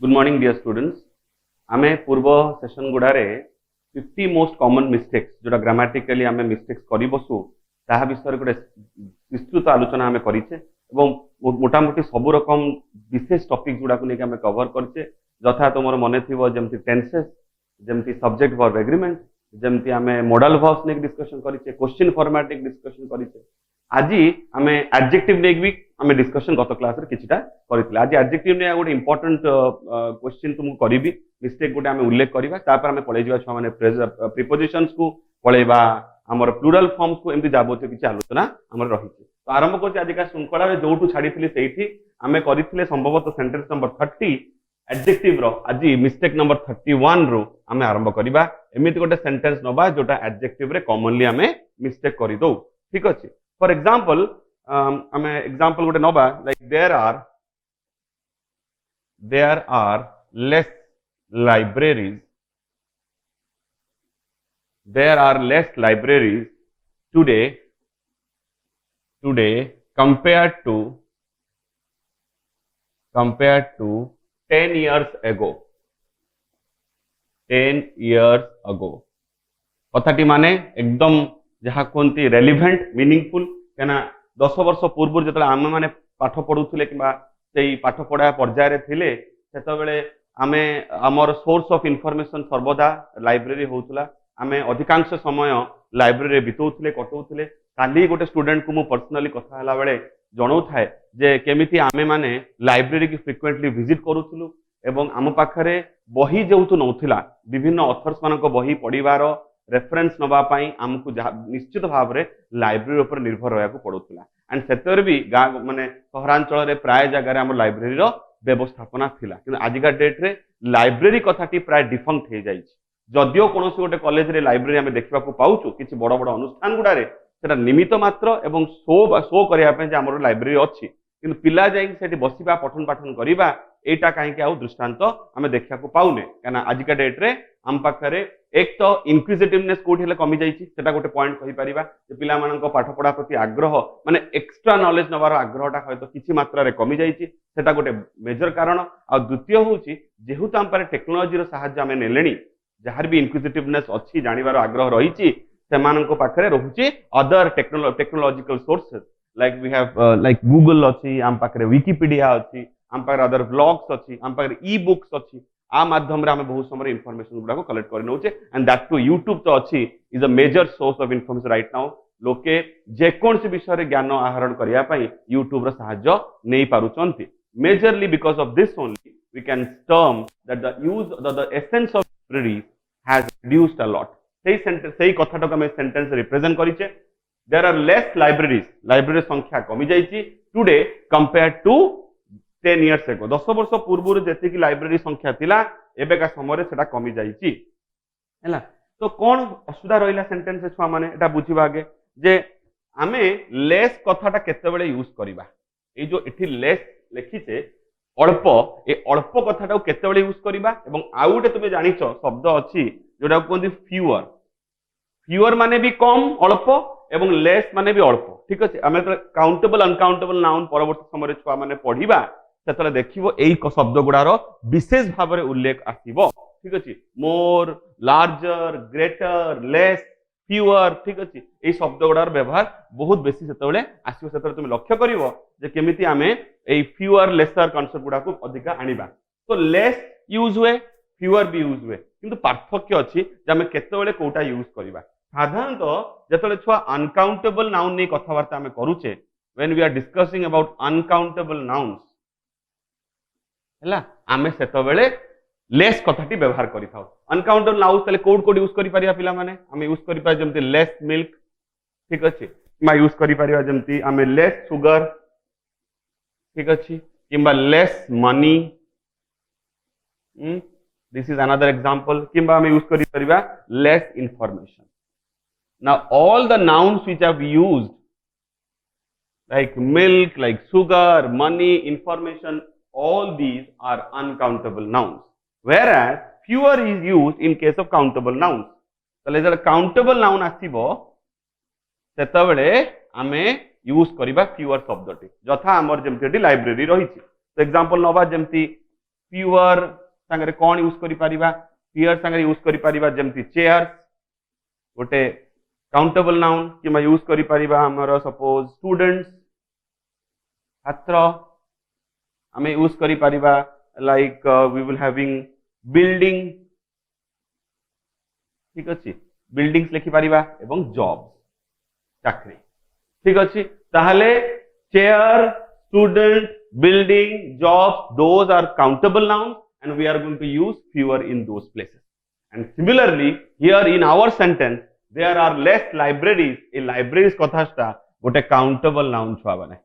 Good morning dear students. आमे पूर्व session गुड़ारे 50 मोस्ट कॉमन मिस्टेक्स जोटा ग्रामेटिकली आमे मिस्टेक्स करि बसु ताहा विषय गोटे विस्तृत आलोचना आमे करिचे एवं मोटामोटी सब रकम विशेष टॉपिक गुडा को लेके आमे कवर करचे। जथा तुमर मने थिबो जेमति टेंसेस, जेमति सब्जेक्ट वर्ब एग्रीमेंट, जेमति आमे मॉडल वर्ब्स ने डिस्कशन करिचे, क्वेश्चन फॉर्मेटिक डिस्कशन करिचे। आज आमे एडजेक्टिव ने भी आमे डिस्कशन गत क्लास रे किछिटा करितले। आज एडजेक्टिव ने गोटे इंपोर्टेंट क्वेश्चन तुमको करिबी, मिस्टेक गोटे आमे उल्लेख करिबा, तापर आमे पढै जिवा छुआ माने प्रीपोजिशंस को पढैबा, हमर प्लूरल फॉर्म्स को एमति जाबोते किछि आलोचना हमर रहिছে। तो आरंभ करछि आज का श्रृंखला रे जोटू छाडिथिले सेठी आमे करिथिले संभवतः सेंटेंस नंबर 30 एडजेक्टिव रो। आज मिस्टेक नंबर 31 रो आमे आरंभ करिबा। एमिति गोटे सेंटेंस नबा जोटा एडजेक्टिव रे कॉमनली आमे मिस्टेक करि दउ। ठीक अछि। फॉर एग्जांपल आमे एग्जांपल गोटे नबा like there are less libraries. There are less libraries today compared to 10 years ago. 10 years ago. कथाटी माने एकदम जहाँ कहते रेलिवेंट मीनिंगफुल कहना 10 वर्ष पूर्व जो आम मैंने पाठ पढ़ुले कि पाठ पढ़ा पर्यायर थिले सेतबेले आमे आमर सोर्स ऑफ इंफॉर्मेशन सर्वदा लाइब्रेरी होउतला। आमे अधिकांश समय लाइब्रेरी बितौतले कटौतले। काली गोटे स्टूडेंट को मु पर्सनली कथा हला बेले जणौ थाए जे केमिति आमे माने लाइब्रेरी की फ्रिक्वेंटली विजिट करूथुलु एवं आम पाखरे बही जेउतु नउथिला विभिन्न ऑथर्स मानको बही पढिबार रेफरेंस नबा पई हमकु निश्चित भाव रे लाइब्रेरी ऊपर निर्भर रहया को पडुथुला। एंड सेतर भी गा माने सहरांचल रे प्राय जगह रे हम लाइब्रेरी रो व्यवस्थापना थिला, किंतु आजिका डेट रे लाइब्रेरी कथाटी प्राय डिफंक्ट हो जाइए। जदियो कौन गोटे कॉलेज रे लाइब्रेरी आमे देखा पाऊँ किसी बड़ बड़ अनुष्ठान गुड़ारे सेटा निमित्त मात्र एवं शो करने जे आमर लाइब्रेरी अच्छी, किंतु पिला जाइक सेठी बसिबा पठन पाठन करिबा एटा कहीं आउ दृष्टांत आमे देखा पाऊने। कहना आजिका डेट रे आम पाखरे एक तो इनक्विजिटिवनेस कोठी हेले कमी जाइछि, सेटा गोटे पॉइंट कहि परिबा जे पिला मानक पाठ पढ़ा प्रति आग्रह माने एक्स्ट्रा नॉलेज नवार आग्रहटा हयतो किछि मात्रा रे कमी जाइछि, सेटा गोटे मेजर कारण। आ द्वितीय होउछि जेहुत आम पारे टेक्नोलॉजी रो सहाय्य आमे नेलेनी, जहार भी इनक्विजिटिवनेस अछि जानिबार आग्रह रहिछि सेमानक पाखरे रहुछि other technological sources like we have like Google अछि, आम पाखरे विकिपीडिया अछि, आम पाखरे अदर ब्लॉग्स अछि, आम पाखरे ई बुक्स अछि। आ माध्यम रे आमे बहुत समय इंफॉर्मेशन गुडा को कलेक्ट कर नउचे। एंड दैट टू यूट्यूब तो अछि is a major source of information right now. लोके जे कोनसी विषय रे ज्ञान आहरण करिया पई यूट्यूब रो सहाय्य नै पारुचंती। Majorly because of this only we can term that the essence of library has reduced a lot. सेही कथाटा को हम सेंटेंस रिप्रेजेंट करिचे। There are less libraries, library संख्या कमी जाइछि today compare to 10 years ago। 10 वर्ष पूर्व जेति की लाइब्रेरी संख्या थिला एबे का समय रे सेटा कमी जाइछि हैला। तो कोन असुविधा रहिला सेंटेंस छुआ माने एटा बुझिबा आगे जे आमे लेस कथाटा केतेबेले यूज करिबा। ए जो एठी लेस लिखिचे अल्प, ए अल्प कथाटा केतेबेले यूज करिबा एवं आउटे तुमे जानिचो शब्द अछि जोटा कोंदी फ्यूअर। फ्यूअर माने भी कम अल्प एवं लेस माने भी अल्प। ठीक अछि। आमे तो काउंटेबल अनकाउंटेबल नाउन परवर्ती समय छुआ माने पढिबा सेतले देखिबो एई शब्द गुडार विशेष भाव में उल्लेख आसीबो। ठीक अछि। मोर, लार्जर, ग्रेटर, लेस, फ्यूअर। ठीक अछि। एई शब्द गुडार व्यवहार बहुत बेसी सेतले आसीबो। सेतले तुम लक्ष्य करिवो जे केमिति आमे एई फ्यूअर लेसर कांसेप्ट गुडा को अधिका आनिबा। तो लेस यूज हुए, फ्यूअर भी यूज हुए, किंतु पार्थक्य अछि जे आमे केतेबेले कोटा यूज करिबा। साधारणतः जेतले छुआ अनकाउंटेबल नाउन नै कथावार्ता आमे करूचे, when we are discussing about uncountable nouns हैला आमे सेतबेले लेस कथाटी व्यवहार करि थाउ। अनकाउंटेबल नाउन्स तले कोड यूज करि परिया पिला माने आमे यूज करि पाय जेमति लेस मिल्क। ठीक अछि। मा यूज करि परिया जेमति आमे लेस सुगर। ठीक अछि। किंबा less money. This is another example. किंबा आमे यूज करि परिबा less information. Now all the nouns which have used like milk, like sugar, money, information, all these are uncountable nouns, whereas fewer is used in case of countable nouns. तले जब countable noun आसीबो सेतबेले आमे use करिबा fewer शब्दटी, जथा हमर जेमति library रहिछि। तो example नबा जेमति fewer संगे कौन यूज करि परिबा fewer संगे यूज करि परिबा जेमति चेयर्स गोटे काउंटेबल नाउन कि यूज करि परिबा हमर सपोज स्टूडेंट्स छात्र आम यूज करि परिबा like we will having building ठीक अच्छे बिल्डिंग्स लिखि परिबा एवं जॉब चाकरी ठीक अच्छे ताहले chair student building jobs those are countable nouns and we are going to use fewer in those places and similarly here in our sentence there are less libraries a libraries कथाटा गोटे countable noun छुआ बने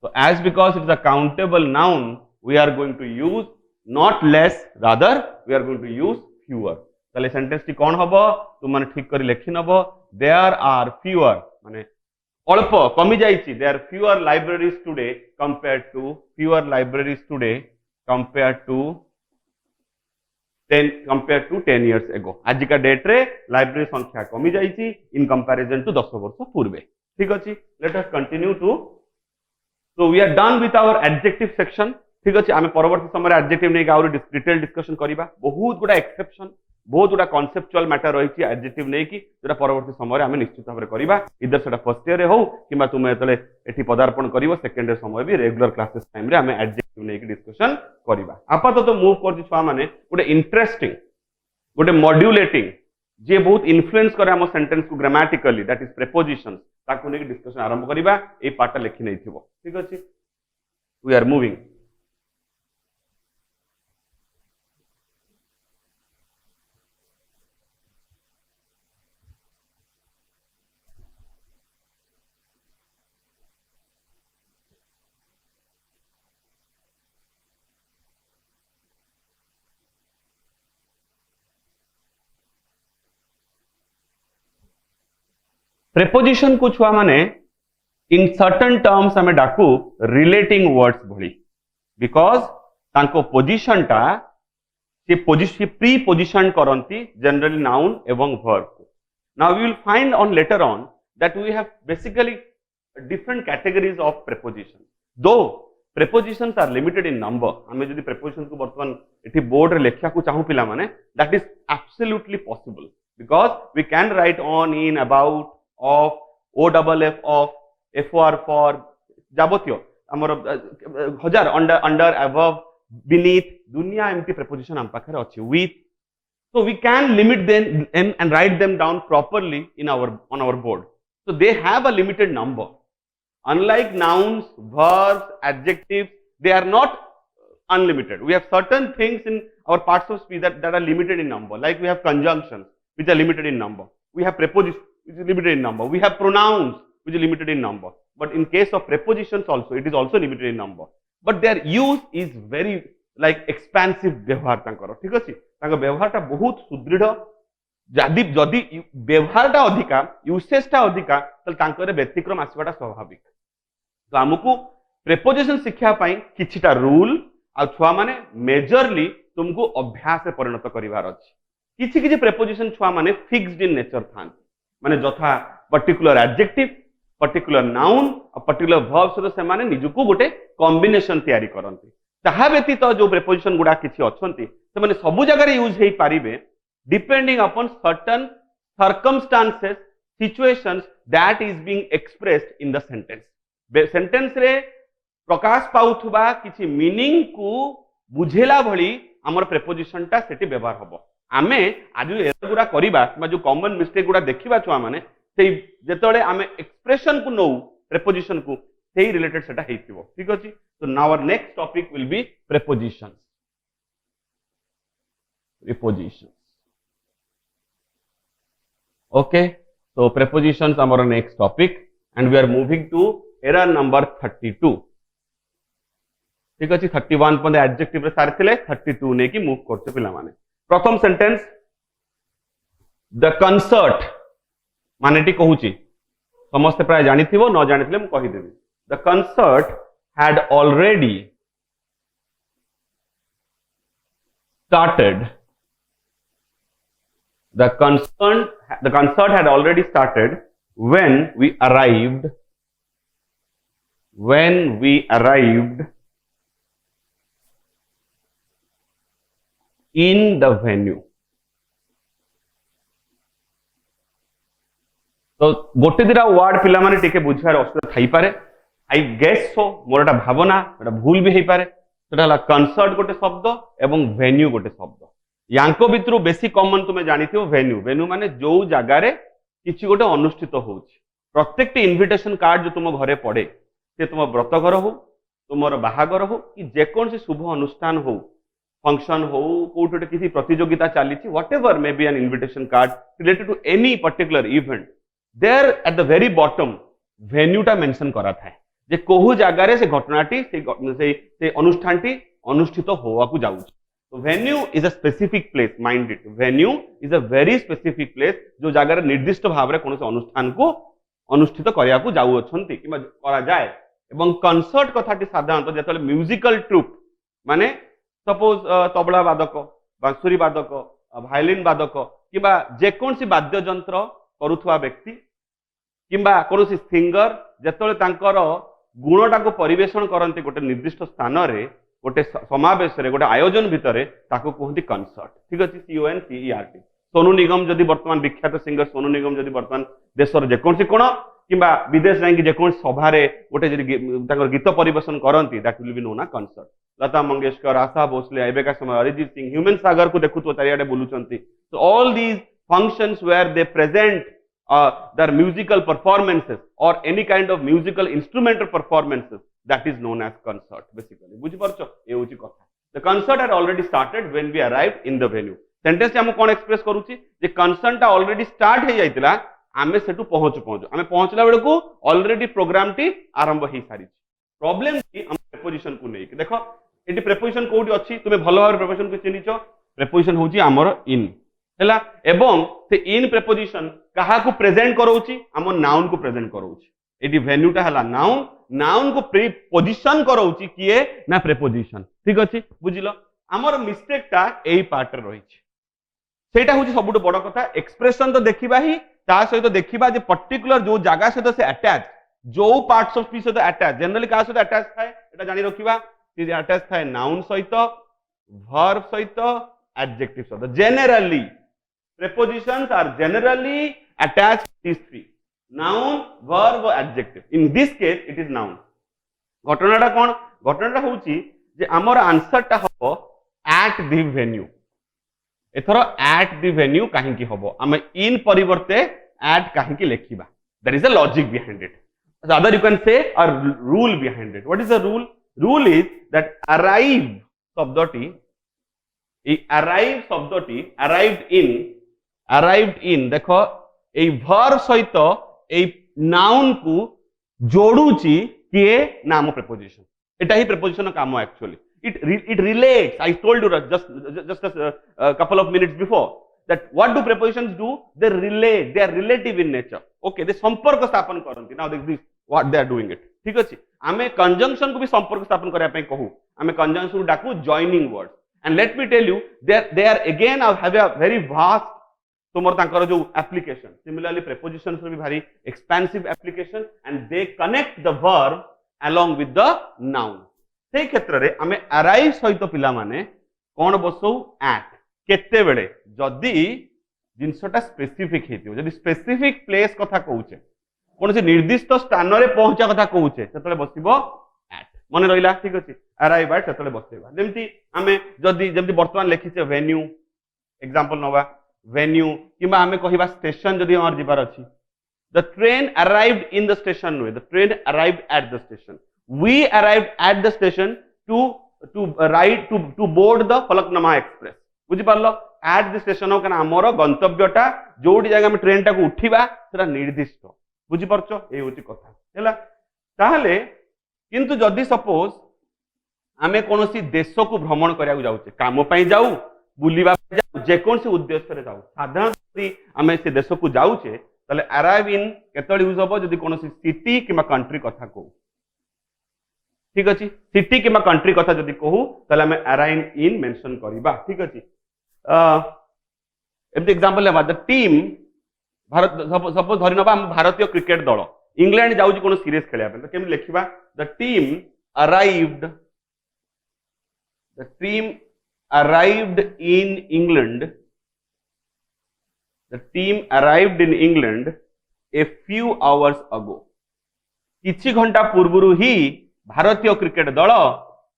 so as because it is a countable noun we are going to use not less rather we are going to use fewer ताले sentence T कोन हबो तुम माने ठीक करी लेखि नबो there are fewer माने अल्प कमी जाइछि there fewer libraries today compared to fewer libraries today compared to 10 years ago आज का डेट रे लाइब्रेरी संख्या कमी जाइछि इन कंपैरिजन टू 10 वर्ष पूर्वे ठीक अछि let us continue to so we are done with our adjective section ठीक अछि आमे परवर्ती समय एडजेक्टिव नै गाउर डिटेल डिस्कशन करिबा बहुत गुडा एक्सेप्शन बहुत गुडा कॉन्सेप्चुअल मैटर रही एडजेक्टिव नहीं कि जोटा परवर्ती समय आम निश्चित भाव में करवा इधर से फर्स्ट इयर हो कि तुम ये पदार्पण कर सेकेंड इयर समय भी रेगुलर क्लासेस टाइम रे आम एडजेक्टिव नहीं डिस्कशन करवा आपातत मूव कर छुआ मैंने गोटे इंटरेस्टिंग गोटे मॉड्यूलेटिंग जे बहुत इन्फ्लुएंस करे आम सेंटेंस को ग्रामेटिकली दैट इज प्रेपोजिशंस ताकू नहीं डिस्कशन आरंभ करवा ये पार्ट लिखि नहीं थिबो ठीक अछि वी आर मूविंग प्रेपोजिशन को छुआ माने इन सर्टन टर्म्स हमें डाकू रिलेटिंग वर्ड्स भली बिकॉज तांको पोजिशन टा से पोजिशन प्री पोजिशन करंती जनरली नाउन एवं वर्ब को now we will find on later on that we have basically different categories of preposition though prepositions are limited in number हमें जदी preposition को वर्तमान एठी बोर्ड रे लेखिया को चाहू पिला माने that is absolutely possible because we can write on in about of OFF of FOR for जाबतियो हमर हजार अंडर above beneath दुनिया एमती preposition हम पाखरे अछि with so we can limit them and write them down properly in on our board so they have a limited number unlike nouns verbs adjectives they are not unlimited we have certain things in our parts of speech that are limited in number like we have conjunctions which are limited in number we have prepositions which is limited in number. We have pronouns which is limited in number. But in case of prepositions also, it is also limited in number. But their use is very like expansive व्यवहार तांकर ठीक अछि तांकर व्यवहारटा बहुत सुदृढ़ जदि जदि व्यवहारटा अधिका यूसेजटा अधिका त तांकर व्यतिक्रम आसीबाटा स्वाभाविक तो हमकु प्रेपोजिशन शिक्षा पई किछिटा रूल आ छुआ माने मेजरली तुमको अभ्यास परिणत करिवार अछि किछि किछि प्रेपोजिशन छुआ माने फिक्स्ड इन नेचर थान माने जथा पर्टिकुलर एडजेक्टिव पर्टिकुलर नाउन और पर्टिकुलर वर्ब सहित से माने निजुको गोटे कॉम्बिनेशन तैयारी करंती ताहा व्यतीत जो प्रेपोजिशन गुडा किछि अछंती से माने सब जगह रे यूज हेई पारिबे depending upon certain circumstances situations that is being expressed in the sentence sentence रे प्रकाश पाउथबा किछि मीनिंग को बुझेला भली हमर प्रेपोजिशन टा सेठी व्यवहार हबो आमे आज एरर गुडा करिबा जो कॉमन मिस्टेक गुडा देखिबा छुआ माने सेई जेतोले आमे एक्सप्रेशन को नो प्रेपोजिशन को सेई रिलेटेड सेटा हेइथिबो ठीक अछि तो now our next topic will be prepositions prepositions okay so prepositions are our next topic and we are moving to error number 32 ठीक अछि 31 पन एडजेक्टिव रे सारथिले 32 ने की मूव करते पिला माने प्रथम सेंटेंस द कंसर्ट मानेटी कहूची समस्त प्राय जानिथिबो न जानिथिले म कहि देबी the concert had already started the concert had already started when we arrived in the venue. तो गोटे दिटा वर्ड पिला माने टिके बुझार असुविधा थाई पारे। आई गेस सो मोर एटा भावना एटा भूल भी हेई पारे। सेटा हला कंसर्ट गोटे शब्द एवं वेन्यू गोटे शब्द। यांको भितरु बेसी कॉमन तुमे जानिथियो वेन्यू। वेन्यू माने जो जगह रे किछि गोटे अनुष्ठित होउछि। प्रत्येक इनविटेशन कार्ड जो तुम घरे पड़े से तुम व्रतघर हो तुमर बाहागर हो कि जेकोसी शुभ अनुष्ठान हो फंक्शन हो कोटे किसी प्रतियोगिता चली whatever may be an invitation card related to any particular event there at the very bottom वेन्यूटा मेंशन करा थाए जे कोहू जगार से घटनाटी से अनुष्ठानटी अनुष्ठित होवा को जाउछ। तो venue is a specific place mind it. Venue is a very specific place जो जगार निर्दिष्ट भाव में कौन अनुष्ठान को अनुष्ठित करिया को जाउ अछंती कि करा जाए। एवं कंसर्ट कथाटी साधारणतः जेतले म्यूजिकल ट्रुप माने सपोज तबला वादक बांसुरी वादक भायोलिन वादक किबा जेकोसी वाद्य यंत्र करुथुवा व्यक्ति किंबा कोनोसी सिंगर जेतले तांकर गुणटा को परिवेषण करते गोटे निर्दिष्ट स्थान रे गोटे समावेश रे गोटे आयोजन भितर ताको कहते कंसर्ट। ठीक अच्छे CONCERT। सोनू निगम जदि वर्तमान विख्यात सिंगर सोनू निगम जदि वर्तमान देशर जेकोसी कोण किंबा विदेश जाइए जेकोसी सभारे गोटे गीत परिवेषण करती that will be known a concert. Lata Mangeshkar Asha Bhosle एबेका समय अरिजीत सिंह ह्यूमन सागर को देखुथो चारियाडे बुलुचंती। So all these functions where they present their musical performances or any kind of musical instrumental performances that is known as concert basically। बुझी परछो ए होची कथा। The concert had already started when we arrived in the venue। Sentence हम कोन express करूची जे concert टा already start हे जाइतिला आमे सेटु पहुंचू आमे पहुंचला बेले को ऑलरेडी प्रोग्राम टी आरंभ हे सारी। प्रॉब्लम की हम प्रीपोजिशन को नै देखो एटी प्रीपोजिशन कोठी अछि तुमे भलो भाव प्रीपोजिशन को चिनिचो। प्रीपोजिशन होची हमर इन हैला एवं से इन प्रीपोजिशन कहा को प्रेजेंट करोची हम नाउन को प्रेजेंट करोची। एटी वेन्यूटा हला नाउन नाउन को प्रीपोजिशन करोची किए ना प्रीपोजिशन। ठीक अछि बुझिलो हमर मिस्टेक टा एई पार्ट रे रहिछि सेटा होची सबुठ बड़ कथा। एक्सप्रेशन तो देखिबा ही ता सहित देखिबा जे पर्टिकुलर जो जगह सहित से अटैच जो पार्ट्स ऑफ स्पीच सहित अटैच जनरली का सहित अटैच थाए एटा जानि रखिबा कि अटैच थाए नाउन सहित वर्ब सहित एडजेक्टिव सहित। Generally prepositions are generally attached to these three noun verb adjective। in this case it is noun। घटनाटा कौन घटनाटा होची जे हमर आंसर टा हबो at the venue। एथरो at the venue काहे की हबो हम in परिवर्ते at काहे की लेखिबा there is a logic behind it। rather you can say a rule behind it। what is the rule? rule is that arrive शब्दटी arrive शब्दटी arrived in देखो ए verb सहित ए noun को जोड़ुची किए नाम preposition। एटा ही preposition काम actually it relates। I told you just a couple of minutes before that what do prepositions do? They relate। they are relative in nature। okay they संपर्क स्थापन करंती। now this what they are doing it। ठीक अछि आमे conjunction को भी संपर्क स्थापन करया पई कहू आमे conjunction को डाकू joining words। and let me tell you they are again have a very vast तुमर तांकर जो एप्लीकेशन। सिमिलरली प्रीपोजिशंस भी भारी expensive application and they connect the verb along with the noun. से क्षेत्र रे हमें अराइव सहित पिला माने कोन बसौ एट केते बेले जदी जिंसटा स्पेसिफिक हेतियो जदी स्पेसिफिक प्लेस कथा कहूचे कोन से निर्दिष्ट स्थान रे पहुंचा कथा कहूचे सेतले बसिबो एट। मने रहिला ठीक अछि अराइव एट सेतले बसेबा। जेमति हमें जदी जेमति वर्तमान लिखिचे वेन्यू एग्जांपल नवा वेन्यू किबा हमें कहिबा स्टेशन जदी हमर जिबार अछि the train arrived in the station वे the train arrived at the station we arrived at the station to ride to board the Falaknuma express. बुझि पारलो एट द स्टेशन हो कना हमर गंतव्यटा जोडी जगह में ट्रेन टा को उठिबा सेटा निर्दिष्ट। बुझि परछो ए होची कथा हैला। ताहले किंतु जदी सपोज हमें कोनोसी देश को भ्रमण करिया जाउचे काम पई जाऊ बुलिबा जेकोसी उद्देश्य रे जाऊ साधारणतः आमे से देश को जाउचे तले अराइव इन केतळे यूज होबो जदी कोनोसी सिटी किबा कंट्री कथा को। ठीक अछि सिटी किबा कंट्री कथा जदी कहू तले हमें अराइव इन मेंशन करिबा। ठीक अछि एमति एग्जांपल लेबा द टीम भारत सपोज धरि नबा हम भारतीय क्रिकेट दल इंग्लैंड जाउची कोनो सीरीज खेलिया पे केम लिखिबा the team arrived in England. The team arrived in England a few hours ago. किछि घंटा पूर्वरु ही भारतीय क्रिकेट दल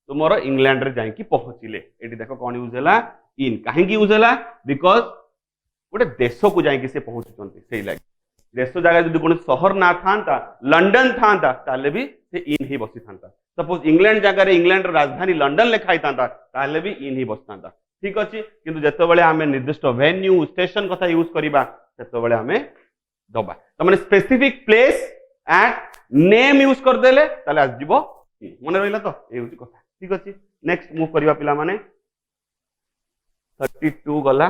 तुमर इंग्लैंड रे जाई पहुंचिले. एटी देखो कौन यूज है इन कहीं यूज है बिकॉज गोटे देश को जाई से पहुंचुचंती से लगे देश जगह जब कौन शहर ना था लंडन था ताले भी से इन ही बसी था. सपोज इंग्लैंड जगह इंग्लैंड राजधानी लंडन लिखाई था ताले भी इन ही बसता. ठीक अच्छे किंतु जिते आम निर्दिष्ट वेन्यू स्टेशन कथा यूज करवा से आम दबा तो मैंने specific place at name use करदेले ताले आसजिवो मन रहिला तो ए होची कथा. ठीक अच्छे नेक्स्ट मूव करवा पिला माने 32 गला.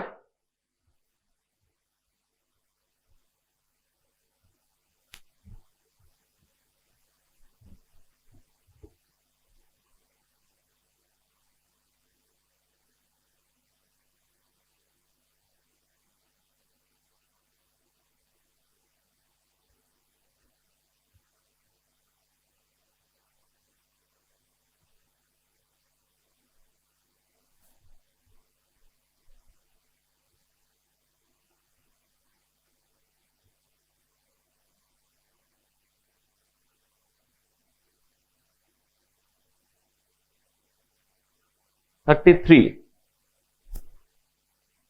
थ्री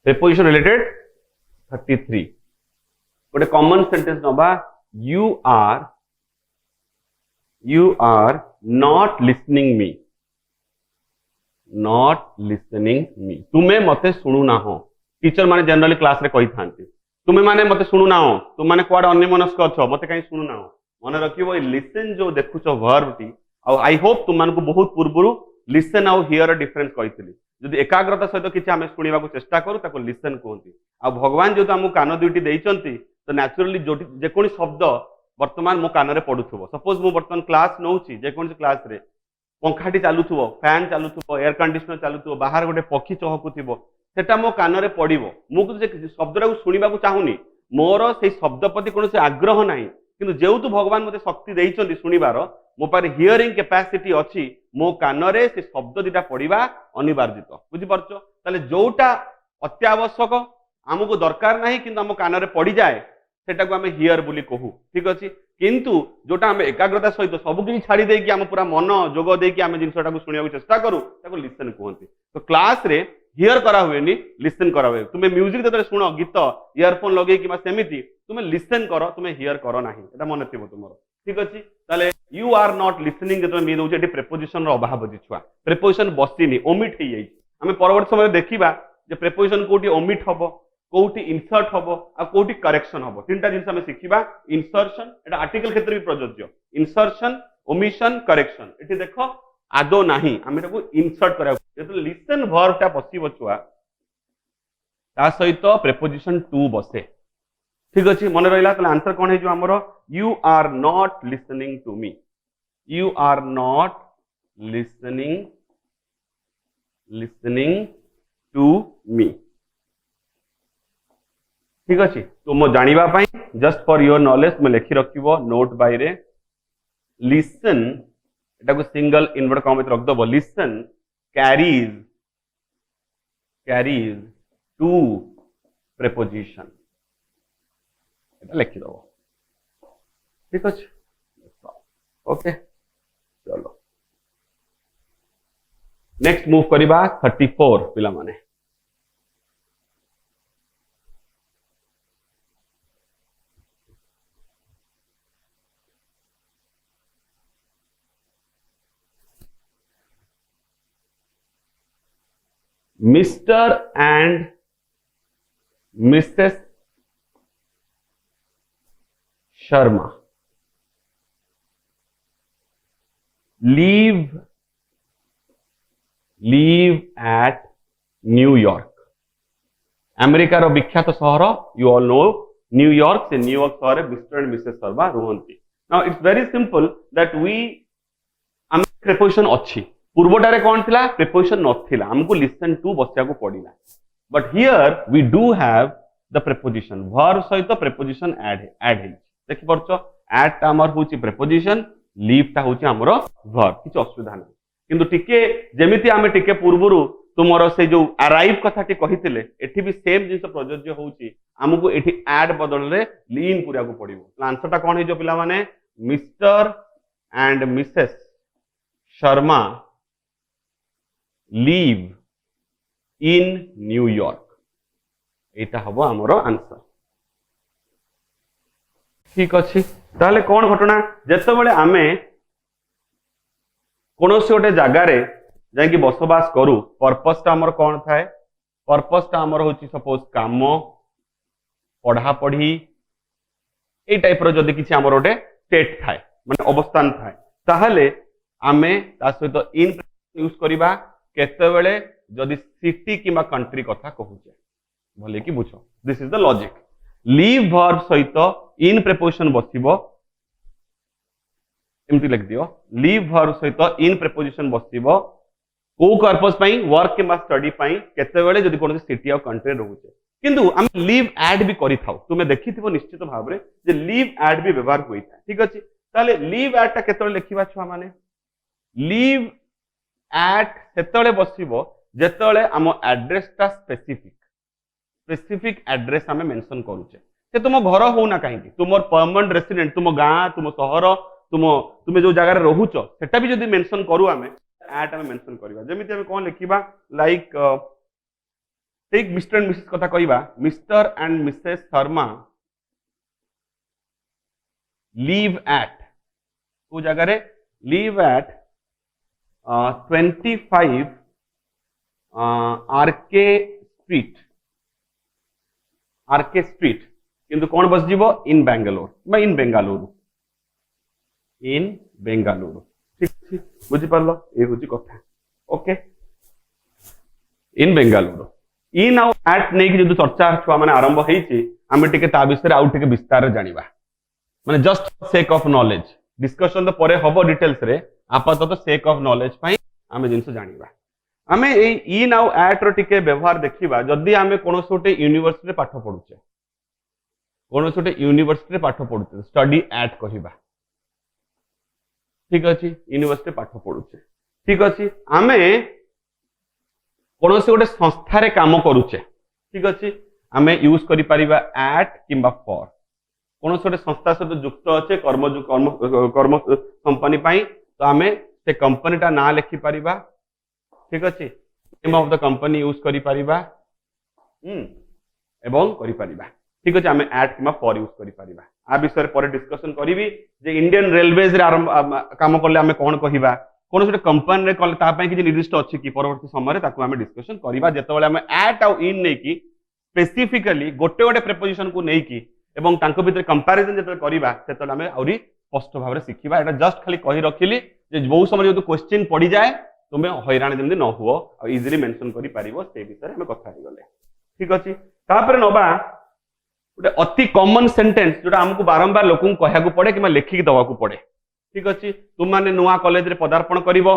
preposition related 33 गोटे कॉमन सेंटेंस नबा you are not listening me तुम्हें मते सुनु ना हो. टीचर माने जनरली क्लास रे कहि थांती तुम्हें माने मते सुनु ना हो तुम माने कुआड अन्य मनस्क अछो मते काई सुनु ना हो. मन रखिबो लिसन जो देखुचो वर्ब टी आई होप तुम मानको बहुत पूर्वरु लिसन आउ हियर डिफरेंस कही जदि एकाग्रता सहित किसी आम शुणा चेष्टा करूँ लिसन कहते. आ भगवान जो आम कान दुईटी देइचंती तो न्याचुराली जो जेकोनी शब्द वर्तमान मो कान रे पड़ुथबो. सपोज मो वर्तमान क्लास नौची जेकोनी क्लास रे पंखाटी चालुथबो फैन चालुथबो एयर कंडीशनर चालुथबो बाहर गोटे पक्षी चहकुथबो सेटा मो कान रे पड़िबो. मु शब्दटा शुणा चाहूनी मोर से शब्द प्रति कौन आग्रह नाही किंतु जेहेतु भगवान मते शक्ति देइचंती शुणिबार मो पारे हियरिंग कैपेसिटी अच्छी मो कान रे से शब्द दीटा पढ़ा अनिवार्यित. बुझिपारछ ताले जोटा अत्यावश्यक आमको दरकार नाही किंतु आम कान रे पड़ी जाए सेटा को आम हियर बोली कहू. ठीक अच्छे किंतु जोटा आम एकाग्रता सहित सब किसी छाड़ी देकी आम पूरा मन जोग देकी आम जिनटा को शुणा चेष्टा करूँ लिसन कहते. तो क्लास रे हियर करा हुए लिसन करा हुए. तुम्हें म्यूजिक जो शुण गीत इयरफोन लगे कि सेमती तुम्हें लिसन कर तुम्हें हियर कर ना मन थी तुम. ठीक अच्छे ताले यू आर नॉट लिसनिंग जो मी दौर ये प्रेपोजिशन अभाव अच्छी छुआ प्रेपोजिशन बसनी ओमिट हो जाए. आम परवर्त समय देखा जे प्रेपोजिशन कोटी ओमिट हम कोटी इनसर्ट हम आ कोटी करेक्शन हम तीन जिन आम शिखा. इनसर्शन एटा आर्टिकल क्षेत्र भी प्रযোज्य इनसर्शन ओमिशन करेक्शन. ये देख आदो नहीं आम इनसर्ट करा लिसन वर्बटा बसव छुआ ता सहित प्रेपोजिशन टू बसे. ठीक अच्छे मन रहा आंसर कौन है जो आमर you are not listening to me you are not listening to me. ठीक अच्छे तो मो जानिबा जस्ट फॉर योर नॉलेज मैं लिखि रखिबो नोट बाय रे लिसन एटा को सिंगल इनवर्ट कॉमा में रख दबो. लिसन कैरीज टू प्रेपोजिशन लिखिद. ठीक अच्छे ओके चलो नेक्स्ट मूव करवा 34 पिला माने. Mr and Mrs Sharma live at New York. अमेरिकार विख्यात सहर यू ऑल नो न्यूयॉर्क से न्यूयॉर्क सहर मिस्टर एंड मिसेस शर्मा रुहंती. Now it's very simple that we आम प्रेपोजिशन अच्छी पूर्वटारे कौन थिला प्रेपोजिशन नथिला हमको लिसन टू बसिया को पड़िला. But here we do have the preposition verb सहित प्रेपोजिशन ऐड देखि परछ एड टा हमर होची प्रेपोजिशन लीव टा होची हमर वर्ब किछ असुविधा नै. किंतु टिके जेमिति आमे टिके पूर्वरु तुमर से जो अराइव कथा कही एठी भी सेम जिन प्रযোज्य होउची हमको एठी ऐड बदल रे लीन पूरा को पड़िबो आंसर टा कोन हे जो पिला माने Mr and Mrs Sharma leave in New York एटा हबो हमर आंसर ठीक अछि ताले कोन घटना जेतेबेले आमे कोनोसी गोटे जगारे जाकि बसवास करू पर्पस टा हमर कोन थाए पर्पस टा हमर होची सपोज काम पढ़ा पढ़ी ए टाइप रो जदी किछि हमर गोटे स्टेट थाए माने अवस्थान थाए ताहले आमे ता सहित इन यूज करिबा केतेबेले जदी सिटी किबा कंट्री कथा कहूचे भले कि बुझो this is the logic leave verb सहित इन प्रीपोजिशन बसिबो एमती लिख दियो लीव वर्ब सहित इन प्रीपोजिशन बसिबो को पर्पस पई वर्क किबा स्टडी पई केतेबेले जदी कोन सिटी और कंट्री रहूचे किंतु हम लीव ऐड भी करि थाउ तुमे देखिथिबो निश्चित भाबरे जे लीव ऐड भी व्यवहार होई था ठीक अछि ताले लीव ऐड ता केतेबेले लिखिबा छुआ माने लीव ऐट सेतेबेले बसिबो जेतेबेले हम एड्रेस ता स्पेसिफिक एड्रेस हमें मेंशन करूचे से तुम घर हो ना कहीं तुम परमानेंट रेसिडेंट तुम गाँ तुम सहर तुम जो जगह रोच सेटा भी जदी मेंशन करू हमें ऐट हमें मेंशन करबा जेमिति हमें कोन लिखिबा like take Mr and Mrs कथा कहबा Mr and Mrs Sharma live at को जगह रे लीव एट 25 आरके स्ट्रीट किंतु कौन बस जीवो इन बेंगालोर इन बेंगालुरु ठीक बुझी पारलो ए होची कथा ओके इन बेंगालुरु इन आउ एट नै कि जदि चर्चा छुआ माने आरंभ हेची आमे टिके ता विषय आउ टिके विस्तार जानिबा माने just sake of knowledge discussion तो परे हबो डिटेल्स रे आपातत सेक ऑफ नॉलेज पई आमे जिंस जानिबा आमे ए इन आउ एट रो टिके व्यवहार देखिबा जदि आमे कोनोस गोटे यूनिवर्सिटी रे पाठ पढुचे कोनोस गोटे यूनिवर्सिटी रे पाठ पढुचे स्टडी एट कहिबा ठीक अछि यूनिवर्सिटी पाठ पढुचे ठीक अछि आमे कोनोस गोटे संस्था रे काम करूचे ठीक अछि आमे यूज करि परिबा एट किबा फॉर कोनोस गोटे संस्था सहित युक्त अछि कर्म कंपनी पई तो आमे से कंपनी ता ना लिखि परिबा ठीक अछि name of the company use करि परिबा एवं करि परिबा ठीक अछि हमें ऐट किमा फॉर यूज करि परिबा आ विषय पर डिस्कशन करिवि जे इंडियन रेलवेज रे काम करले हमें कोन कहिबा कोन से कंपनी रे कले ता पई कि निर्दिष्ट अछि कि परवर्ती समय रे ताकू हमें डिस्कशन करिबा जेतेबेले हमें ऐट आउ इन नै कि स्पेसिफिकली गोटे गोटे प्रीपोजिशन को नै कि एवं तांको भीतर कंपैरिजन जेते करिबा सेतेबेले हमें औरी स्पष्ट भाव रे सिखिबा एटा जस्ट खाली कहि रखिली जे बहुत समय जो क्वेश्चन पड़ी जाए तुम्हें हैरान जमी न हुओ और इजिली मेंशन करि पारिबो से विषय में कथा हो गले ठीक अछि तापर नबा गोटे अति कॉमन सेंटेंस जोटा हमको बारंबार लोक कहया को पड़े कि लिखिक दवा को पड़े ठीक अछि तुम माने नुआ कॉलेज रे पदार्पण करिवो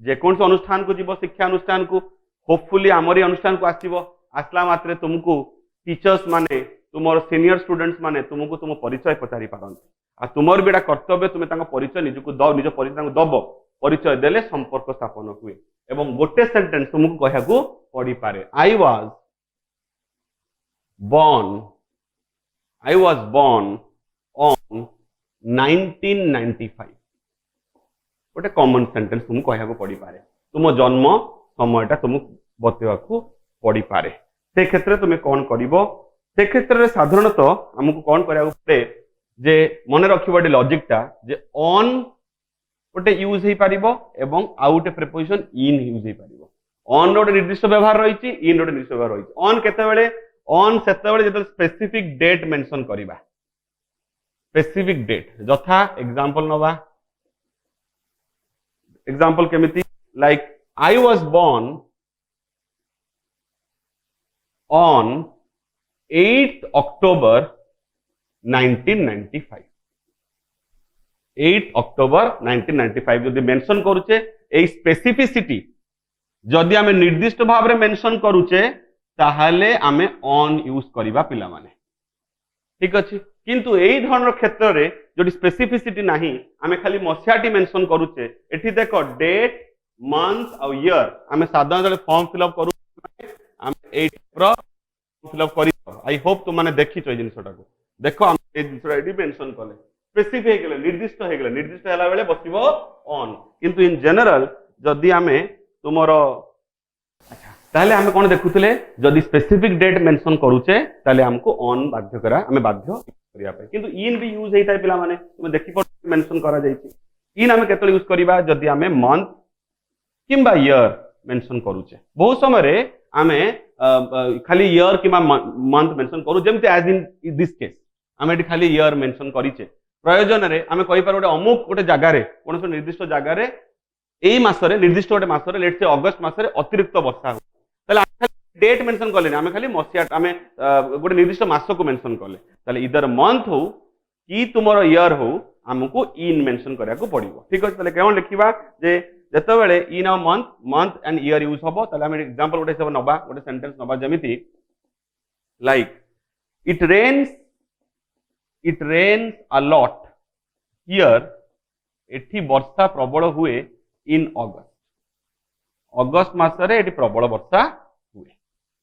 जे कोन से अनुष्ठान को जीवो शिक्षा अनुष्ठान को होपफुली हमरी अनुष्ठान को आसीबो आसला मात्रे तुमको टीचर्स माने तुमर सीनियर स्टूडेंट्स माने तुमको तुम परिचय पचारि पारंती आ तुमर बेडा कर्तव्य तुमे तांको परिचय निजको द निज परिचय तांको दबो परिचय देले संपर्क स्थापन हुए एवं गोटे सेंटेंस तुमको कहया को पड़ी पारे आई वाज born on 1995 गोटे कॉमन सेंटेंस तुमको कहया को पड़ी पारे तुम जन्म समयटा तुमको बतेवा को पड़ी पारे से क्षेत्र में तुम कौन करिवो से क्षेत्र में साधारणतः हमको कौन करिया को पड़े जे मन रखिबो लॉजिकटा जे ऑन गोटे यूज हो पारिबो एवं आउ गोटे प्रीपोजिशन इन यूज हो पारिबो ऑन गोटे निर्दिष्ट व्यवहार रही इन गोटे निर्दिष्ट व्यवहार रही ऑन केतेबेले ऑन सेतेबेले जते स्पेसिफिक डेट मेंशन करिबा स्पेसिफिक डेट जथा एग्जांपल नबा एग्जांपल केमिति like I was born on 8th October 1995 8th October 1995 जदि मेंशन करूचे ए स्पेसिफिसिटी जदि आमे निर्दिष्ट भाव रे मेंशन करूचे ताहाले आमे ऑन यूज करिबा पिला माने ठीक अछि किंतु एई धৰণৰ क्षेत्र रे जदि स्पेसिफिसिटी नाही आमे खाली मसियाटी मेंशन करूचे एठी देखो डेट मंथ और ईयर आम साधारण फॉर्म फिलअप करू फिलअप कर आई होप तुमने देखी जिनटा को देख आम जिन मेंशन कले स्पेसिफिक निर्दिष्ट निर्दिष्ट है बेले बस ऑन किंतु इन जनरल जदि आम तुमर ताहले आम कौन देखुले जदि स्पेसिफिक डेट मेंशन करूचे ताहले हमको ऑन बाध्य करा आम बाध्य करिया पे किंतु इन भी यूज होता है पिला माने तुम देखि मेंशन करा जायछि इन आम केतले यूज करबा जदि आम मंथ किंबा ईयर मेंशन करूचे बहुत समय रे आम खाली ईयर किंबा मंथ मेंशन करू जेमते एज इन दिस केस आम एटी खाली ईयर मेंशन करिचे प्रयोजन रे आम कहि पार गोटे अमुक गोटे जगह रे कोन निर्दिष्ट जगह रे एई मासरे निर्दिष्ट गोटे मासरे लेट्स से अगस्त मासरे अतिरिक्त वर्षा डेट मेंशन कले आम खाली मसीहा आम गोटे निर्दिष्ट मास को मेंशन कले इधर मंथ हो कि तुमर ईयर हो आमको इन मेंशन करिया को पड़िबो ठीक अछि तले केवन लिखिबा जे जेतेबेले in a month and year use हबो तले हम एग्जांपल गोटे सब नबा गोटे सेंटेंस नबा जेमिति like it rains a lot here एठी वर्षा प्रबल हुए इन अगस्त मासरे एटी प्रबल वर्षा हुए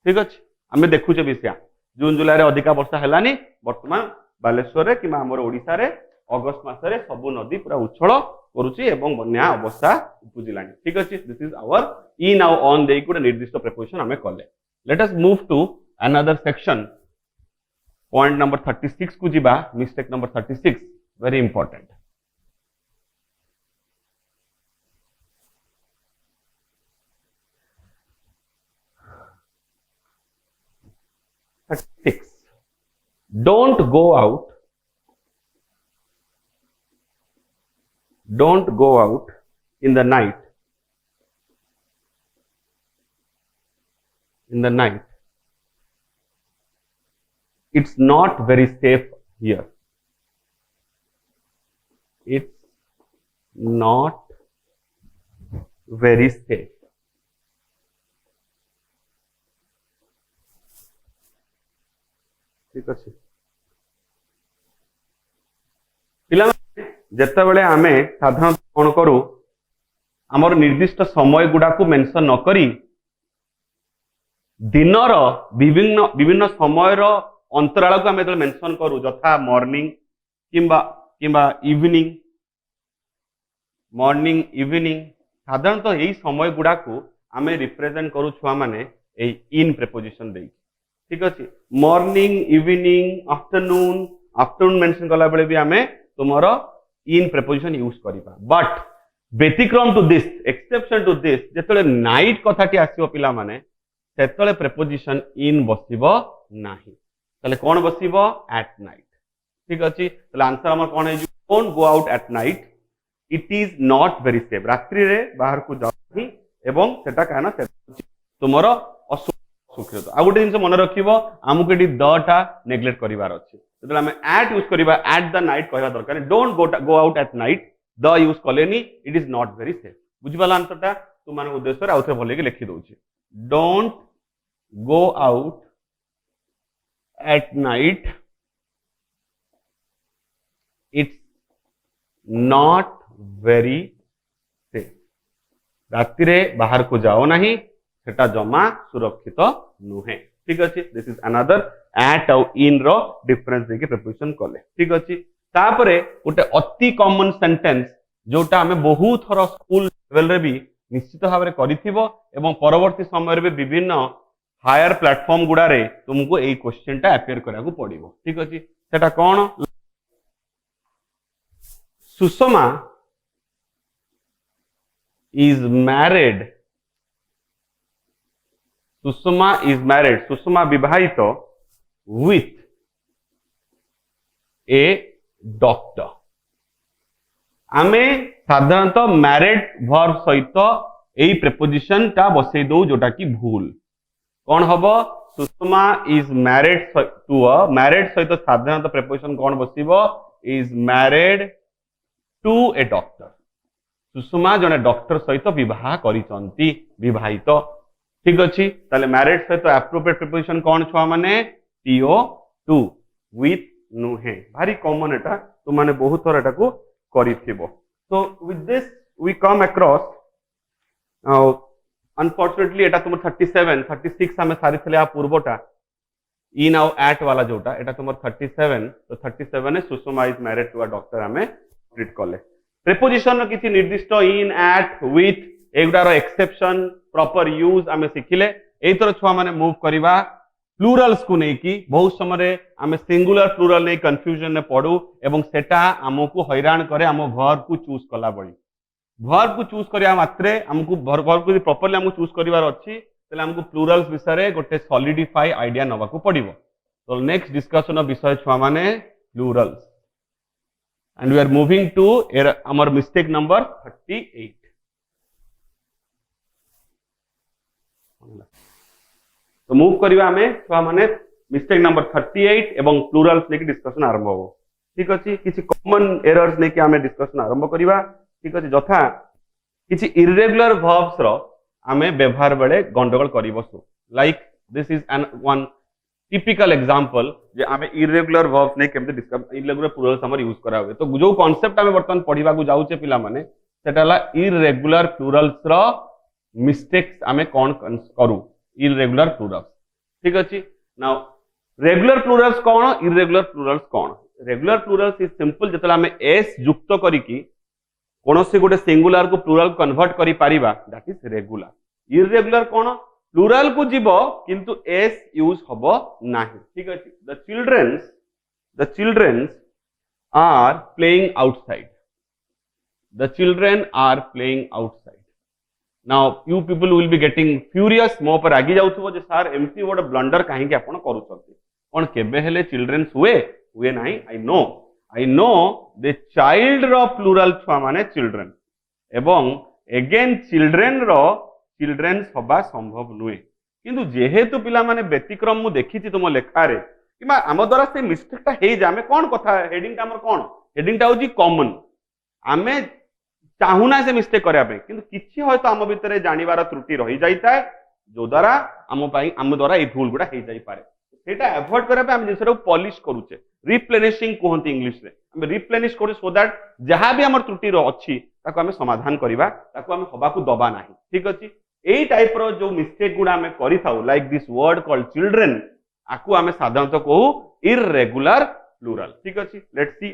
ठीक अच्छे आम देखुचे विषय जून जुलाई अधिका वर्षा है वर्तमान बालेश्वर कि ओडिशा रे अगस्त मासरे सबु नदी पूरा उछल करुची एवं बन्या अवस्था उपजिलानी ठीक अच्छे दिस इज आवर इन आउ ऑन दे गोटे निर्दिष्ट प्रिपोजिशन आम कले let us move to another section point number 36 को जीवा mistake number 36 very important don't go out in the night it's not very safe here it's not very safe ठीक अच्छे जितेबाला आम साधारण कौन करू आमर निर्दिष्ट समय गुड़ा को मेंशन न करी दिनर विभिन्न विभिन्न समय अंतराल को आम मेंशन करू जथा मॉर्निंग किंबा किंबा इवनिंग मॉर्निंग इवनिंग साधारणतः यही समय गुड़ा को आम रिप्रेजेंट करू छुआ माने इन प्रेपोजिशन दे ठीक अच्छे मॉर्निंग इवनिंग आफ्टरनून मेंशन कला बेले भी आमे तुमर इन प्रेपोजिशन यूज करिबा बट व्यतिक्रम to this exception to this जेतले नाइट कथाटी आसीबो पिला माने सेतले प्रेपोजिशन इन बसिबो नाही तले कोन बसिबो एट नाइट ठीक अछि तले आंसर हमर कोन है don't go out at night it is not very safe रात्रि रे बाहर को जाओ एवं सेटा काना तुमर सुखित आ गोटे जिन मन रखिबो आमुक एटी द टा नेग्लेक्ट करिवार अछि जतले हम एट यूज करिबा एट द नाइट कहबा दरकार don't go out at night the use कलेनी it is not very safe बुझिबाला आंसर टा तुम मान उद्देश्य रे आउथे भले के लिखि दोछि don't go out at night it's not very safe राति रे बाहर को जाओ नहीं सेटा जमा सुरक्षित नुहे ठीक अच्छे दिस इज अनदर एट आउ इन रो डिफरेंस देखि प्रिपोजिशन कले ठीक अच्छे तापरे गोटे अति कॉमन सेंटेंस जोटा हमें बहुत थर स्कूल लेवल रे भी निश्चित भाव में करिथिबो एवं परवर्ती समय रे विभिन्न हायर प्लेटफॉर्म गुडा रे तुमको एई क्वेश्चन टा अपियर करा को पड़िबो ठीक अच्छे सेटा कोन सुषमा is married सुषमा विवाहित with a doctor आमे साधारणतः मैरिड वर्ब सहित एई प्रेपोजिशन टा बसई दो जोटा की भूल कौन हबो Sushma is married to a married सहित साधारणतः प्रेपोजिशन कौन बसिबो is married to a doctor Sushma जने डॉक्टर सहित विवाह करिसंती विवाहित ठीक अछि ताले मैरिड सहित एप्रोप्रिएट प्रिपोजिशन कोन छुआ माने टीओ टू विथ नुहे भारी कॉमन एटा तो माने बहुत थोर एटा को करिथिबो so with this we come across unfortunately एटा तुम 37 36 आम सारी थे पूर्वटा इन आउ एट वाला जोटा एटा तुम 37 तो 37 Sushma is married to a doctor आम ट्रीट कले प्रेपोजिशन किसी निर्दिष्ट इन एट विथ एगुडार एक्सेप्शन प्रॉपर यूज आम शिखिले एथर छुआ माने मूव करवा प्लूरल्स को लेकिन बहुत समय आम सिंगुलर प्लूरल नहीं कंफ्यूजन में पड़ू एवं सेटा आमको हैरान करे आम वर्ब को चूज कला बड़ी वर्ब को चूज करने मात्रे आमको वर्ब को प्रॉपर्ली आमको चूज करार अच्छी तेल आमको प्लूरल्स विषय गोटे सॉलिडिफाई आइडिया नवा पड़ो तो नेक्स्ट डिस्कशन विषय छुआ माने plurals and we are moving to आमर मिस्टेक नंबर 38 तो मूव करवा आम छुआ माने मिस्टेक नंबर 38 एवं प्लूरल्स लेके डिस्कशन आरंभ हो ठीक अच्छे किसी कॉमन एरर्स लेके आम डिस्कशन आरंभ करवा ठीक अच्छे यथा किसी इरेगुलर वर्ब्स रो आमे व्यवहार बेले गंडगोल करी बसु like this is an one typical example जे आमे इरेगुलर वर्ब्स ने केमते डिस्कस इरेगुलर प्लूरल्स हमर यूज करा हुए तो जो कांसेप्ट आमे वर्तमान पढिबा को जाउचे पिला माने सेटाला इरेगुलर प्लूरल्स रो मिस्टेक्स आमे कोन करू इरेगुलर प्लूरल्स ठीक अछि नाउ रेगुलर प्लूरल्स कोन इरेगुलर प्लूरल्स कोन रेगुलर प्लूरल्स इज सिंपल जतला आमे एस युक्त करी की कोनोसी गोटे सिंगुलर को प्लूरल कन्वर्ट करि पारिबा दैट इज रेगुलर इरेगुलर कोन प्लूरल को जीवो किंतु एस यूज हबो नाही ठीक अछि the childrens are playing outside the children are playing outside now you people will be getting furious मो पर आगी जाउथबो जे सर एमती गोटे ब्लंडर काहे कि आपण करूछथि कोन केबे हेले चिल्ड्रन्स हुए नाही आई नो द चाइल्ड रो प्लूरल छुआ माने चिल्ड्रन एवं एगेन चिल्ड्रेन रो चिल्ड्रेन्स हबा संभव नुहे किंतु जेहेतु पिला माने व्यतिक्रम मु देखिछि तुम लेखारे किबा आम द्वारा से मिस्टेकटा हे जे आमे कोन कथा हेडिंगटा हमर कोन हेडिंगटा होजी कॉमन आमे चाहुना से मिस्टेक करया पे किंतु किछि होय तो आम भितरे जानिबार त्रुटि रही जाइताय जो द्वारा आम द्वारा ए भूल गुडा हे जाई पारे सेटा अवॉइड करबे हम जिसरो पॉलिश करूचे रिप्लेनिशिंग कहते इंग्लिश रे हम रिप्लेनिश करू सो दैट जहां भी हमर त्रुटि रो अछि ताको हम समाधान करबा ताको हम हबा को दबा नाही ठीक अछि एई टाइप रो जो मिस्टेक गुडा हम करि थाउ like this word called children आकु हम साधारणतः कहू इरेगुलर प्लूरल ठीक अछि लेट्स सी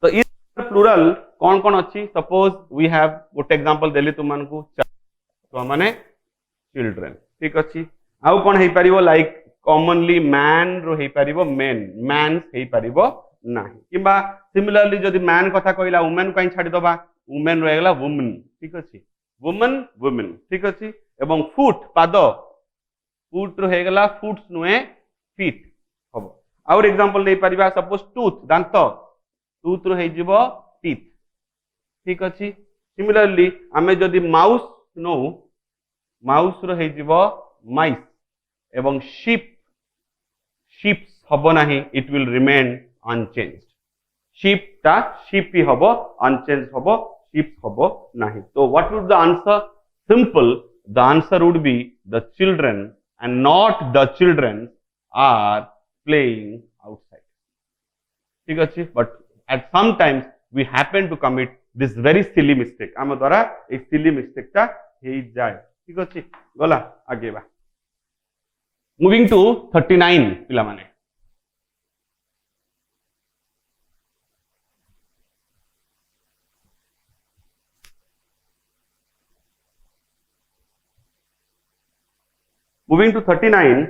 तो इरेगुलर प्लूरल कौन कौन अच्छी सपोज वी हैव गोटे एग्जांपल देली तुम मानकू तो माने चिल्ड्रन ठीक अच्छी आउ कौन हे परिबो लाइक कॉमनली मैन रो हे परिबो मेन मैन्स हे परिबो नाही किबा सिमिलरली जदि मैन कथा कहला वुमेन काई छाडी दबा वुमेन रहगला वुमन ठीक अछि वुमेन ठीक अछि एवं फुट पाद फुट रो हेगला फुट्स नुए फीट हबो और एग्जांपल नै परिबा सपोज टूथ दांत टूथ रो हे जिवो टीथ ठीक अच्छी सिमिलरली आमे जदि माउस नो माउस रो हे जिवो माइस एवं शिप्स हबो नाही it will remain unchanged ship ता शिप ही हबो अनचेंज्ड हबो शिप्स हबो नाही तो what would the answer simple the answer would be the children and not the children are playing outside ठीक अच्छी but at sometimes we happen to commit this very silly mistake आम द्वारा एक silly mistake टा हे जाए ठीक अच्छे गला आगे बा मूविंग टू 39 पिला माने moving to 39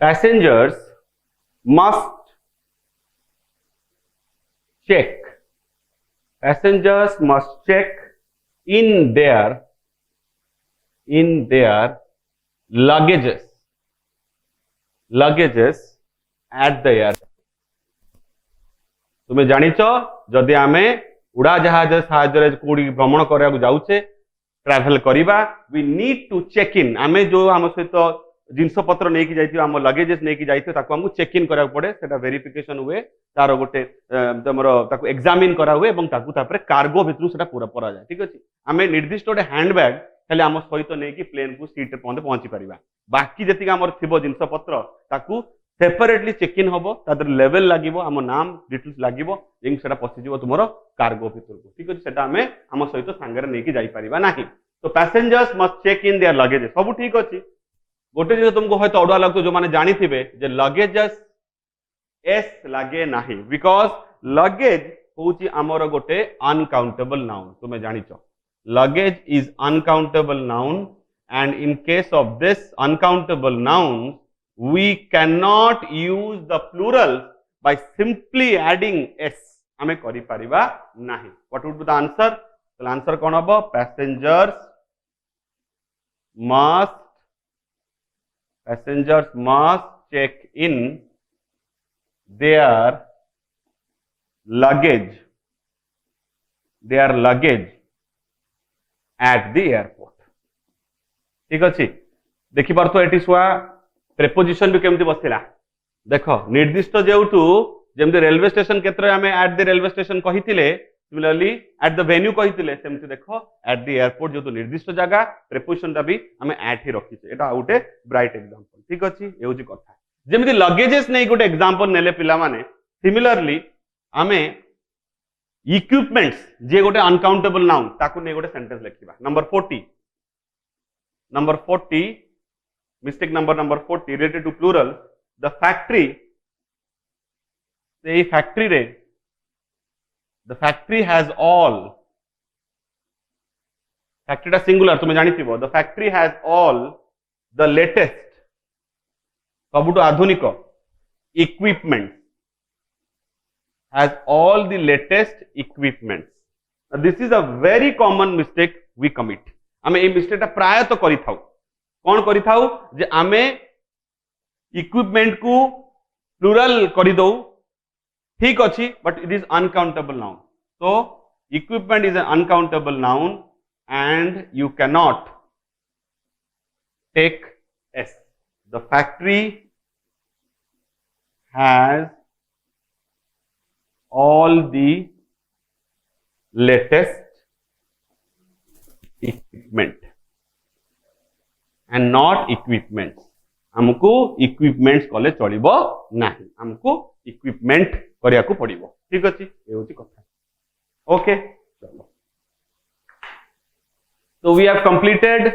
passengers must check in their luggages at the airport तुम्हें जानिच जदि आमे उड़ा जहाज साहाय्य कोडी भ्रमण करिया जाउछे ट्रैवल करिबा we need to check in आमे जो हम सहित जिनस पत्र नहीं कि जाइथियो हम लगेजेस नहीं कि जाइथियो ताको हमकु चेक इन करा पड़े सेटा वेरिफिकेशन हुए तार गोटे तमरो ताको एग्जामिन करा हुए एवं ताकु तापरे कार्गो भितरु सेटा पूरा परा जाय ठीक अछि आमे निर्दिष्ट गोटे हैंडबैग खाली हम सहित नहीं कि प्लेन को सीट पे पहुंची परिबा बाकी जति हमर थिबो जिनस पत्र ताकु सेपरेटली चेक इन हम तादर लेवल लगे आम नाम डिटेल्स लगे से पशिज तुम कार्गो भितर को ठीक अच्छे आम आम सहित सांगे नहीं जापर ना तो passengers must check in their luggage सब ठीक अच्छे गोटे जिन तुमको हयतो अड़ुआ लगुच जो मैंने जानी जे लगेजेस एस लगे ना बिकॉज लगेज हूँ आमर गोटे अनकाउंटेबल नाउन तुम्हें जानिच luggage is uncountable noun and in case of this uncountable noun we cannot use the plural by simply adding s हमें करि परिबा नाही what would be the answer तो आंसर कोन हबो passengers must check in their luggage at the airport ठीक अछि देखि परतो eighty सुआ preposition भी केमती बसला देख निर्दिष्ट जेउटू जेमती रेलवे स्टेशन क्षेत्र में एट द रेलवे स्टेशन कहिथिले सिमिलरली एट द वेन्यू कहिथिले सेमती देखो एट द एयरपोर्ट जो निर्दिष्ट जगह प्रेपोजिशन टा भी हमें एट ही रखिछे एटा आउटे ब्राइट एग्जांपल ठीक अछि एउजी कथा जेमती लगेजेस नै गोटे एग्जांपल नेले पिला माने सिमिलरली हमें इक्विपमेंट्स जे गोटे अनकाउंटेबल नाउन ताकू नै गोटे sentence लिखिबा number 40 mistake number 40 related to plural the factory say factory re the factory has all factory ta singular तुम जानी थी the factory has all the latest सबुटो आधुनिक equipment has all the latest equipments now, this is a very common mistake we commit हमें ये mistake टा प्राय तो करि थाउ कौन करि थाउ जे आमे इक्विपमेंट को प्लूरल करि दो ठीक अछि but it is uncountable noun so equipment is an uncountable noun and you cannot take s the factory has all the latest equipment and not equipments हमको इक्विपमेंट्स कले चलिबो नाही हमको इक्विपमेंट करिया को पड़िबो ठीक अछि ए होची कथा ओके चलो तो we have completed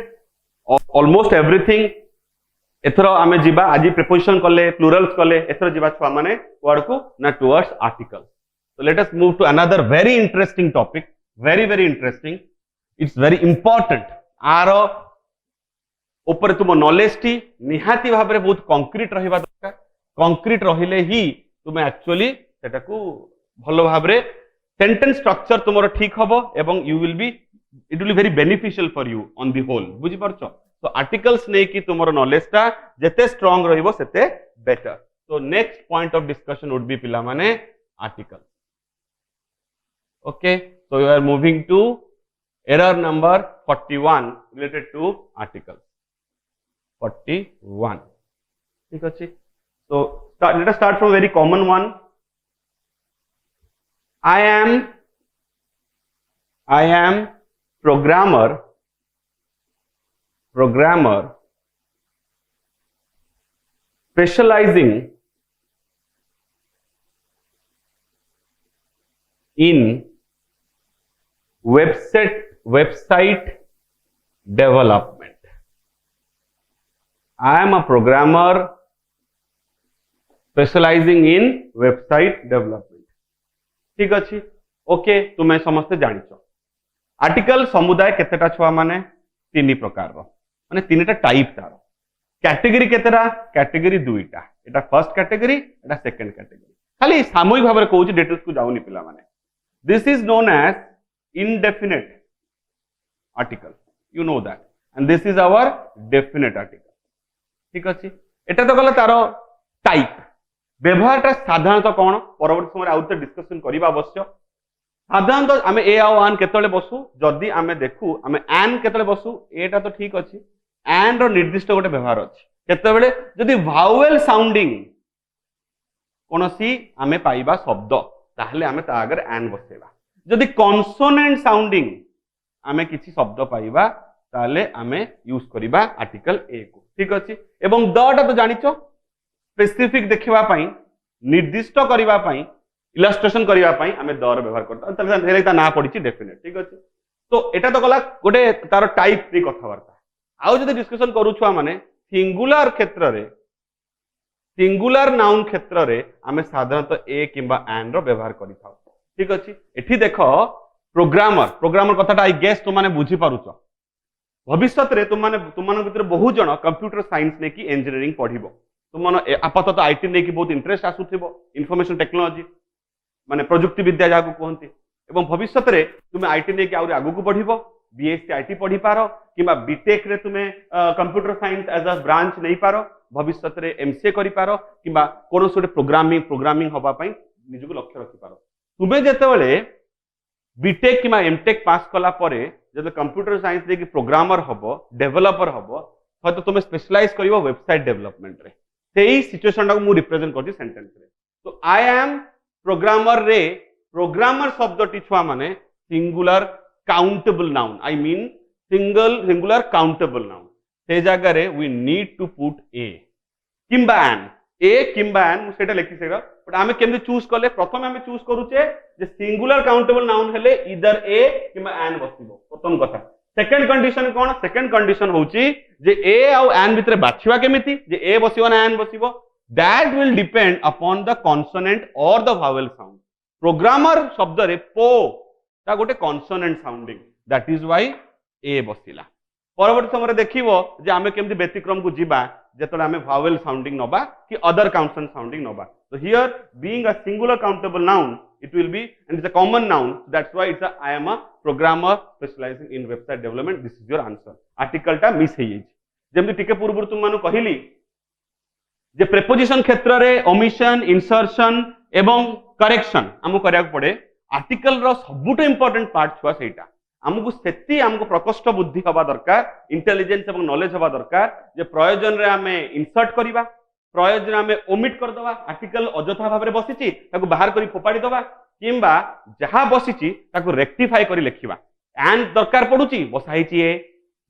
almost everything एथरो आमे जिबा आजि प्रीपोजिशन कले प्लूरल्स कले एथरो जिबा छुआ माने वर्ड को ना towards article so let us move to another very interesting topic very interesting it's very important आरो ऊपर तुम नॉलेज टी निहाती भाव में बहुत कंक्रीट रहिबा दरकार कंक्रीट रहिले ही तुम एक्चुअली सेटा को भलो भाव रे सेंटेंस स्ट्रक्चर तुमरो ठीक हबो एवं you will be it will be very beneficial for you on the whole बुझी परछो तो आर्टिकल्स नै कि तुमरो नॉलेज ता जते स्ट्रांग रहिबो सेते बेटर तो next point of discussion would be पिला माने article okay so you are moving to error number 41 related to articles 41 ठीक अछि so let us start from very common one I am programmer specializing in website development. I am a programmer specializing in website development. ठीक अच्छी okay तुम्हें समस्ते जानिच article समुदाय केतेटा छुआ माने तीन प्रकार माने तीनटा टाइप तार कैटेगरी केतेटा कैटेगरी दुईटा एटा फर्स्ट कैटेगरी एटा सेकंड कैटेगरी खाली सामूहिक भाव में कहूँ डिटेल्स को जाऊनी पिला माने this is known as indefinite article you know that and this is our definite article ठीक अछि एटा तो गला तारो टाइप व्यवहारटा साधारणतः कोन परवर्ती समय आउते डिस्कशन करिबा आवश्यक साधारणतः आमे ए आ वन केतले बसु जदी आमे देखु आमे एन केतले बसु एटा तो ठीक अछि एन रो निर्दिष्ट गोटे व्यवहार अछि केतबेले जदी वावेल साउंडिंग कोनोसी आमे पाइबा शब्द ताहले आमे ता आगर एन बसेबा जदि कॉन्सोनेंट साउंडिंग आमे किछि शब्द पाइबा ताले आमे यूज करिबा आर्टिकल ए को ठीक अछि एवं द टा तो जानिचो स्पेसिफिक देखिबा पई निर्दिष्ट करिबा पई इलस्ट्रेशन करिबा पई हमें दर व्यवहार करता तले धेरे ता ना पडिछि डेफिनेट ठीक अछि। तो एटा तो गला गोटे तार टाइप री कथावार्ता आउ जदि डिस्कशन करू छुआ माने सिंगुलर क्षेत्र रे सिंगुलर नाउन क्षेत्र रे आमे साधारणतः ए किंबा एन रो व्यवहार करि थाउ ठीक अछि। एठी देखो प्रोग्रामर कथाटा आई गेस तुम माने बुझी पारुछ भविष्य रे तुम माने भितर बहुत जन कंप्यूटर साइंस ने की इंजीनियरिंग पढ़िबो तुम आपातत आईटी ने की बहुत इंटरेस्ट आसुथिबो इन्फॉर्मेशन टेक्नोलॉजी माने प्रजुक्ति विद्या जाको कहंती एवं भविष्य रे तुम आईटी ने की आउरी आगु को पढ़िबो बीएससी आईटी पढ़ी पारो किंबा बीटेक रे तुमे computer science as a branch नहीं पारो भविष्य रे एमसीए करि पारो किंबा कोनो सोटे प्रोग्रामिंग होबा पई निजको लक्ष्य रखि पारो तुमे जेतेबेले बीटेक किंबा एमटेक पास कला परे जब कंप्यूटर साइंस दे की प्रोग्रामर हबो डेवलपर हबो तो तुम स्पेशलाइज करिवो वेबसाइट डेवलपमेंट रे सेही सिचुएशन को मु रिप्रेजेंट करती सेंटेंस रे। तो आई एम प्रोग्रामर रे प्रोग्रामर शब्द टी छुआ माने singular countable noun I mean singular countable noun से जगह रे we need to put a किंबा एन सेटा लिखि सेगा बट आमे केमते चूज करले प्रथम आमे चूज करूचे जे सिंगुलर काउंटेबल नाउन हेले इधर ए किंबा एन बसिबो प्रथम कथा। सेकंड कंडीशन कोन सेकंड कंडीशन होउची जे ए और एन भितर बाछिवा केमिति जे ए बसिबो ना एन बसिबो that will depend upon the consonant और द वावेल साउंड। प्रोग्रामर शब्द रे पो ता गोटे consonant sounding that is why a बसिला। परवर्ती समय देखिबो जे आमे केमति व्यतिक्रम को जिबा जेतले आमे वावेल साउंडिंग नबा कि अदर काउंसोनेंट साउंडिंग नबा। So here being a singular countable noun it will be and it's a common noun that's why it's a I am a programmer specializing in website development this is your answer। Article टा miss हे जेमति टिके पूर्व तुम मानु कहिली जे preposition क्षेत्र रे omission insertion एवं correction हमु करिया पड़े आर्टिकल रो सबुट इंपोर्टेंट पार्ट छुआ सेटा हमको सेति हमको प्रकोष्ठ बुद्धि हवा दरकार इंटेलिजेंस एवं नॉलेज हवा दरकार जे प्रयोजन रे हमें इंसर्ट करिबा प्रयोजन हमें ओमिट कर दवा आर्टिकल अजथा भाव में बसिची ताको बाहर करी फोपाड़ी दवा किंबा जहां बसिची ताको रेक्टिफाई करी लिखिबा एन दरकार पडुची बसाइची ए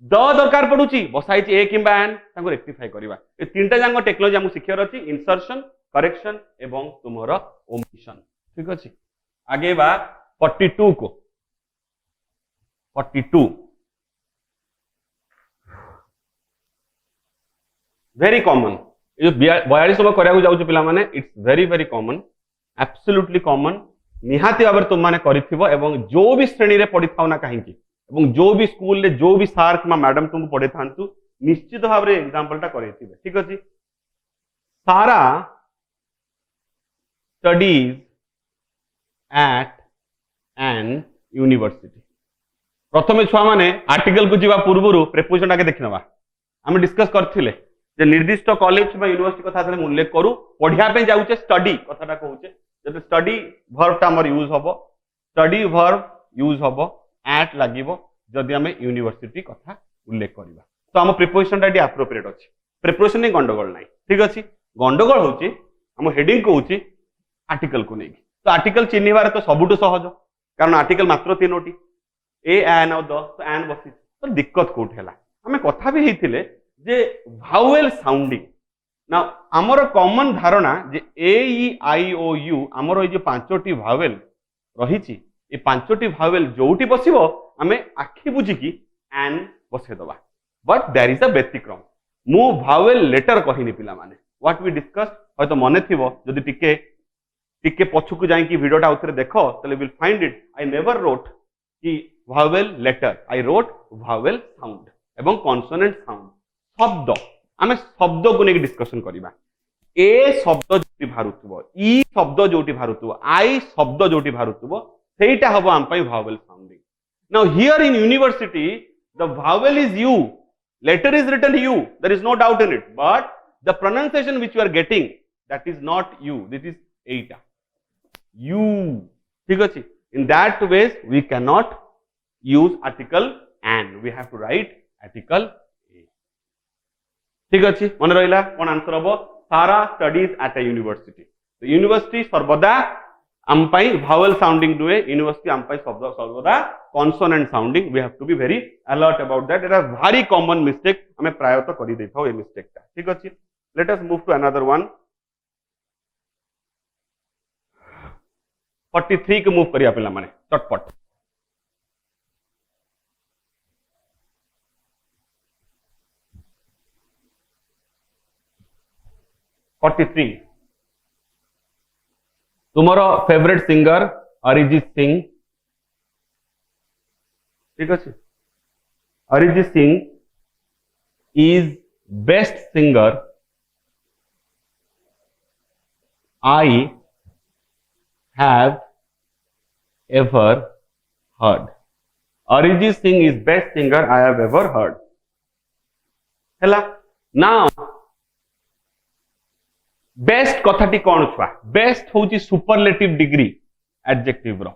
द दरकार पडुची बसाइची ए किंबा एन ताको रेक्टिफाई करिबा ए तीनटा जांग टेक्नोलॉजी हमु सिखियर अछि इंसर्शन करेक्शन एवं तुमरो ओमिशन ठीक अछि। आगे बा 42 को 42 वेरी कॉमन ये 42 में करिया जाउछ पिला माने it's very common absolutely common निहाती भाव तुम माने करिथिबो एवं जो भी श्रेणी रे पढ़ी थाउ ना काहेकि एवं जो भी स्कूल रे जो भी सर किमा मैडम तुमको पढ़े थांतु निश्चित भाव रे एग्जांपल टा करेथिबे ठीक अछि। सारा स्टडीज एट एन यूनिवर्सिटी प्रथमे छुआ माने आर्टिकल को जीवा पूर्वरु प्रेपोजिशन टाके देखिनबा हम डिस्कस करथिले जे निर्दिष्ट कॉलेज बा यूनिवर्सिटी कथा हम उल्लेख करू पढ़िया पे जाउचे स्टडी कथाटा कहूचे जब स्टडी वर्ब टा हमर यूज हबो स्टडी वर्ब यूज हबो एट लागिवो जदि हम यूनिवर्सिटी कथा उल्लेख करबा तो हम प्रिपोजिशन टा एप्रोप्रिएट अछि प्रिपोजिशन ने गंडगोल नाही ठीक अछि। गंडगोल होउची हम हेडिंग कहूची आर्टिकल को नेकी तो आर्टिकल चिन्हिबार तो सबुटो सहज कारण आर्टिकल मात्र तीनोटी ए एन और द तो एन बसी तो दिक्कत कोठ हैला हमें कथा भी हेथिले जे भावेल साउंडिंग ना आमर कॉमन धारणा जे ए ई आई ओ यू आमर ए जो पांचटी भावेल रहिछि ए पांचटी भावेल जोटी बसिबो हमें आखि बुझी की एन बसे दबा बट देयर इज अ व्यतिक्रम मु भावेल लेटर कहिनी पिला माने व्हाट वी डिस्कस होय तो मने थिबो जदि टिके पछुकु जाई की वीडियोटा उतरे देखो तले will find it I never wrote की vowel letter I wrote vowel sound एवं कॉन्सोनेंट साउंड शब्द आमे शब्द को लेके डिस्कशन करिबा ए शब्द जोटी भारुतबो ई शब्द जोटी भारुतबो आई शब्द जोटी भारुतबो सेटा हबो आम पई vowel sounding. Now here in university the vowel is you letter is written you there is no doubt in it but the pronunciation which you are getting that is not you this is eta you ठीक अछि। in that ways we cannot use article and we have to write article a ठीक अछि। मन रहिला कोन answer हबो सारा studies at a university तो university सर्वदा आम पई भावेल साउंडिंग दुए यूनिवर्सिटी आम पई शब्द सर्वदा consonant sounding we have to be very alert about that it is very common mistake हमें प्रायतः करि देथाओ ए मिस्टेक ता ठीक अछि। Let us move to another one 43 को मूव करिया पिला माने चटपट। तुम्हारा फेवरेट सिंगर अरिजीत सिंह, ठीक अच्छे। Arijit Singh is best singer I have ever heard. Arijit Singh is best singer I have ever heard. Hela now best कथाटी कौन छुआ? बेस्ट होची सुपरलेटिव डिग्री एडजेक्टिव रो।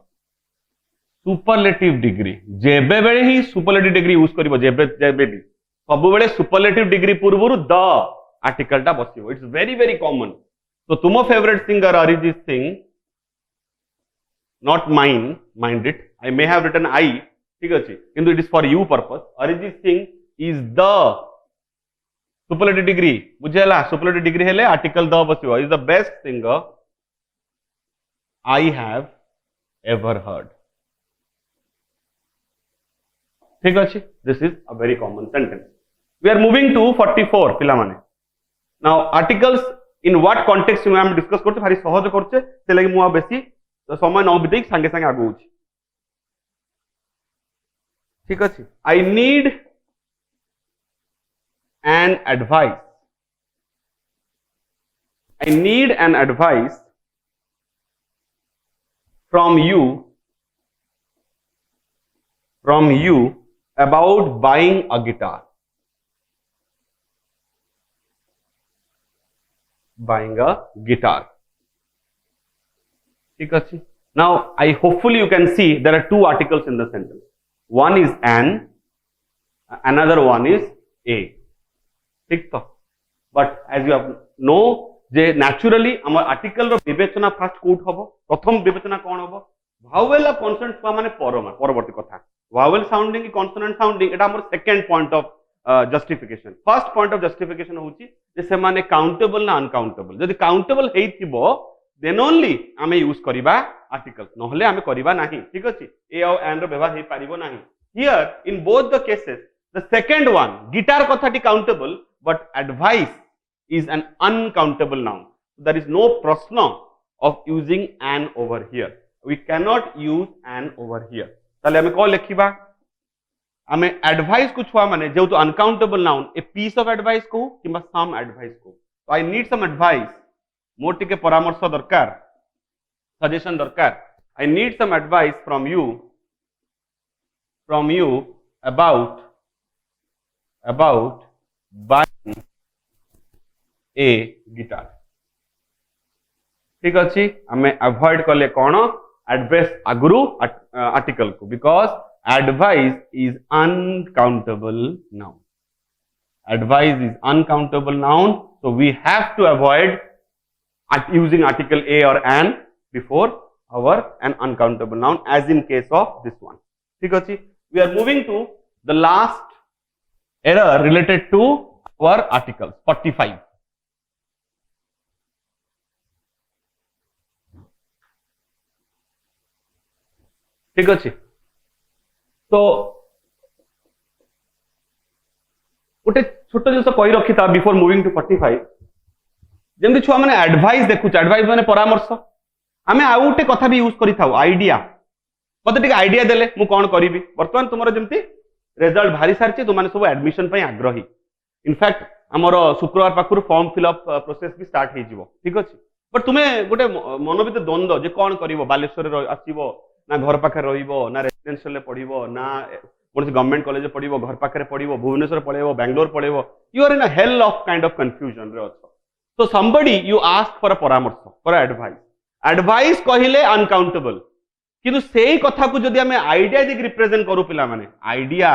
सुपरलेटिव डिग्री जेबे बेले ही सुपरलेटिव डिग्री यूज करिवो, जेबे जेबे भी सब बेले सुपरलेटिव डिग्री पूर्वरु द आर्टिकल टा बसिवो। It's very very common. तो तुम favourite singer Arijit Singh, not mine, mind it, I may have written I, ठीक अच्छे, किंतु it is for you purpose. Arijit Singh is the superlative degree, बुझेला? सुपरलेटिव डिग्री हेले आर्टिकल द बसिबो। Is the best singer I have ever heard, ठीक अच्छे। This is a very common sentence. We are moving to 44 पिला माने। Now articles in what context में हम discuss करते, भारी सहज करते, से लगे मु बेसी समय न बितेक संगे संगे आगु, ठीक अच्छे। I need an advice, I need an advice from you about buying a guitar, buying a guitar, ठीक अच्छे। Now I hopefully you can see there are two articles in the sentence. One is an, another one is a, ठीक तो। But as you have know J naturally आम article रो विवेचना fast coat हबो, प्रथम विवेचना कौन हबो? वावेल आ consonant माने परमा परवर्ती कथा। वावेल साउंडिंग की कॉन्सोनेंट साउंडिंग एटा हमर second point of justification. First point of justification होची जे से माने काउंटेबल ना अनकाउंटेबल। जदि काउंटेबल हेइथिबो देन ओनली आमे यूज करिबा आर्टिकल, नहले आमे करिबा नाही, ठीक अछि। ए और एन रो व्यवहार हे पारिबो नाही। Here in both the cases the second one guitar कथाटी countable but advice is an uncountable noun. There is no प्रश्न of using an over here. We can not use an over here. ताले आमे को लिखिबा? आमे advice को छुआ माने जो तो uncountable noun a piece of advice को किंबा सम एडवाइस को। तो आई नीड सम एडवाइस, मोर टिके परामर्श दरकार, सजेशन दरकार। I need some advice from you about buying a guitar, ठीक अच्छे। आमे अवॉइड कले कौन? एडवाइस आगुरु आर्टिकल को, because advice is uncountable noun. Advice is uncountable noun, so we have to avoid using article a or an before our an uncountable noun, as in case of this one, ठीक अछि। We are moving to the last error related to our articles 45। ठीक अछि। तो गोटे छोट जिन कही रखी था बिफोर मूविंग टू 45। जमी छुआ मैंने एडवाइस देखु, एडवाइस माने परामर्श। आम आउ गोटे कथा भी यूज करी था आइडिया। मत टे आइडिया देले मु कौन करी। बर्तमान तुम जमी रिजल्ट बाहरी सारी, तुमने सब एडमिशन आग्रही। इनफैक्ट आमर शुक्रवार पाखर फॉर्म फिलअप प्रोसेस भी स्टार्ट हो, ठीक अच्छे। बट तुम्हें गोटे मन भर द्वंद्व जे कौन कर बालेश्वर आसब ना घर पाखे ना रेसिडेंशियल पढ़ो ना कौन गवर्नमेंट कॉलेज पढ़ो, घर पाखे पढ़ो, भुवनेश्वर पढ़ो, बैंगलोर पढ़ो। You are in a hell of kind of confusion रे अच्छो। So somebody you ask for a परामर्श, फॉर एडवाइस। एडवाइस कहले अनकाउंटेबल, किंतु सेही कथा को जदि हमें आइडिया देख रिप्रेजेंट करू पिला माने, आइडिया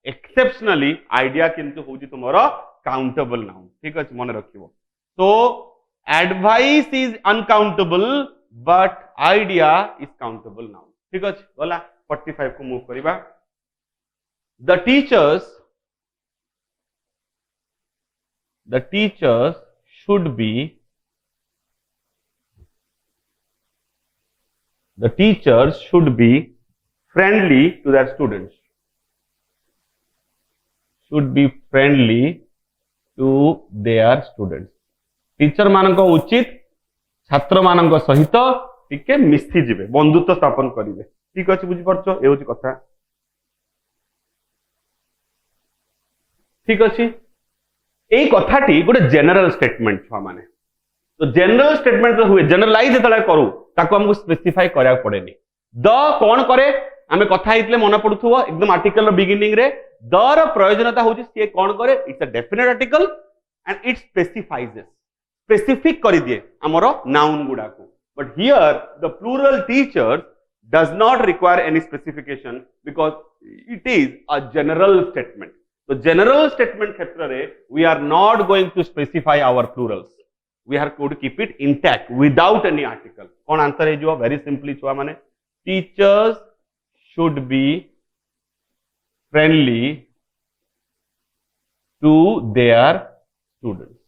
एक्सेप्शनली आइडिया किंतु होजी तुमरो काउंटेबल नाउन, ठीक अछि, मन रखिबो। तो advice is uncountable but idea is countable noun, ठीक अछि। गला 45 को मूव करिबा। The teachers should be the teachers should be friendly to their students, should be friendly to their students. Teacher मानक उचित छात्र मानक सहित टिके मिसी जिवे, बंधुत्व स्थापन करिवे। ठीक अछि, बुझी परछो, ए होची कथा। ठीक अछि, एई कथाटी गोटे जनरल स्टेटमेंट छुआ माने। तो जनरल स्टेटमेंट जो हुए, जनरलाइज जतले करू ताको हमको स्पेसिफाई करिया पड़ेनी। द कोन करे आमे कथा हितले मन पडुथुवा एकदम आर्टिकल रो बिगिनिंग रे द रो प्रयोजनता होची से कोन करे, it's a definite article and it specifies, specific करि दिए हमरो नाउन गुडा को। But here the plural teachers does not require any specification because it is a general statement. So general statement क्षेत्र रे we are not going to specify our plurals, we are going to keep it intact without any article. कौन answer है जो very simply छुआ माने teachers should be friendly to their students,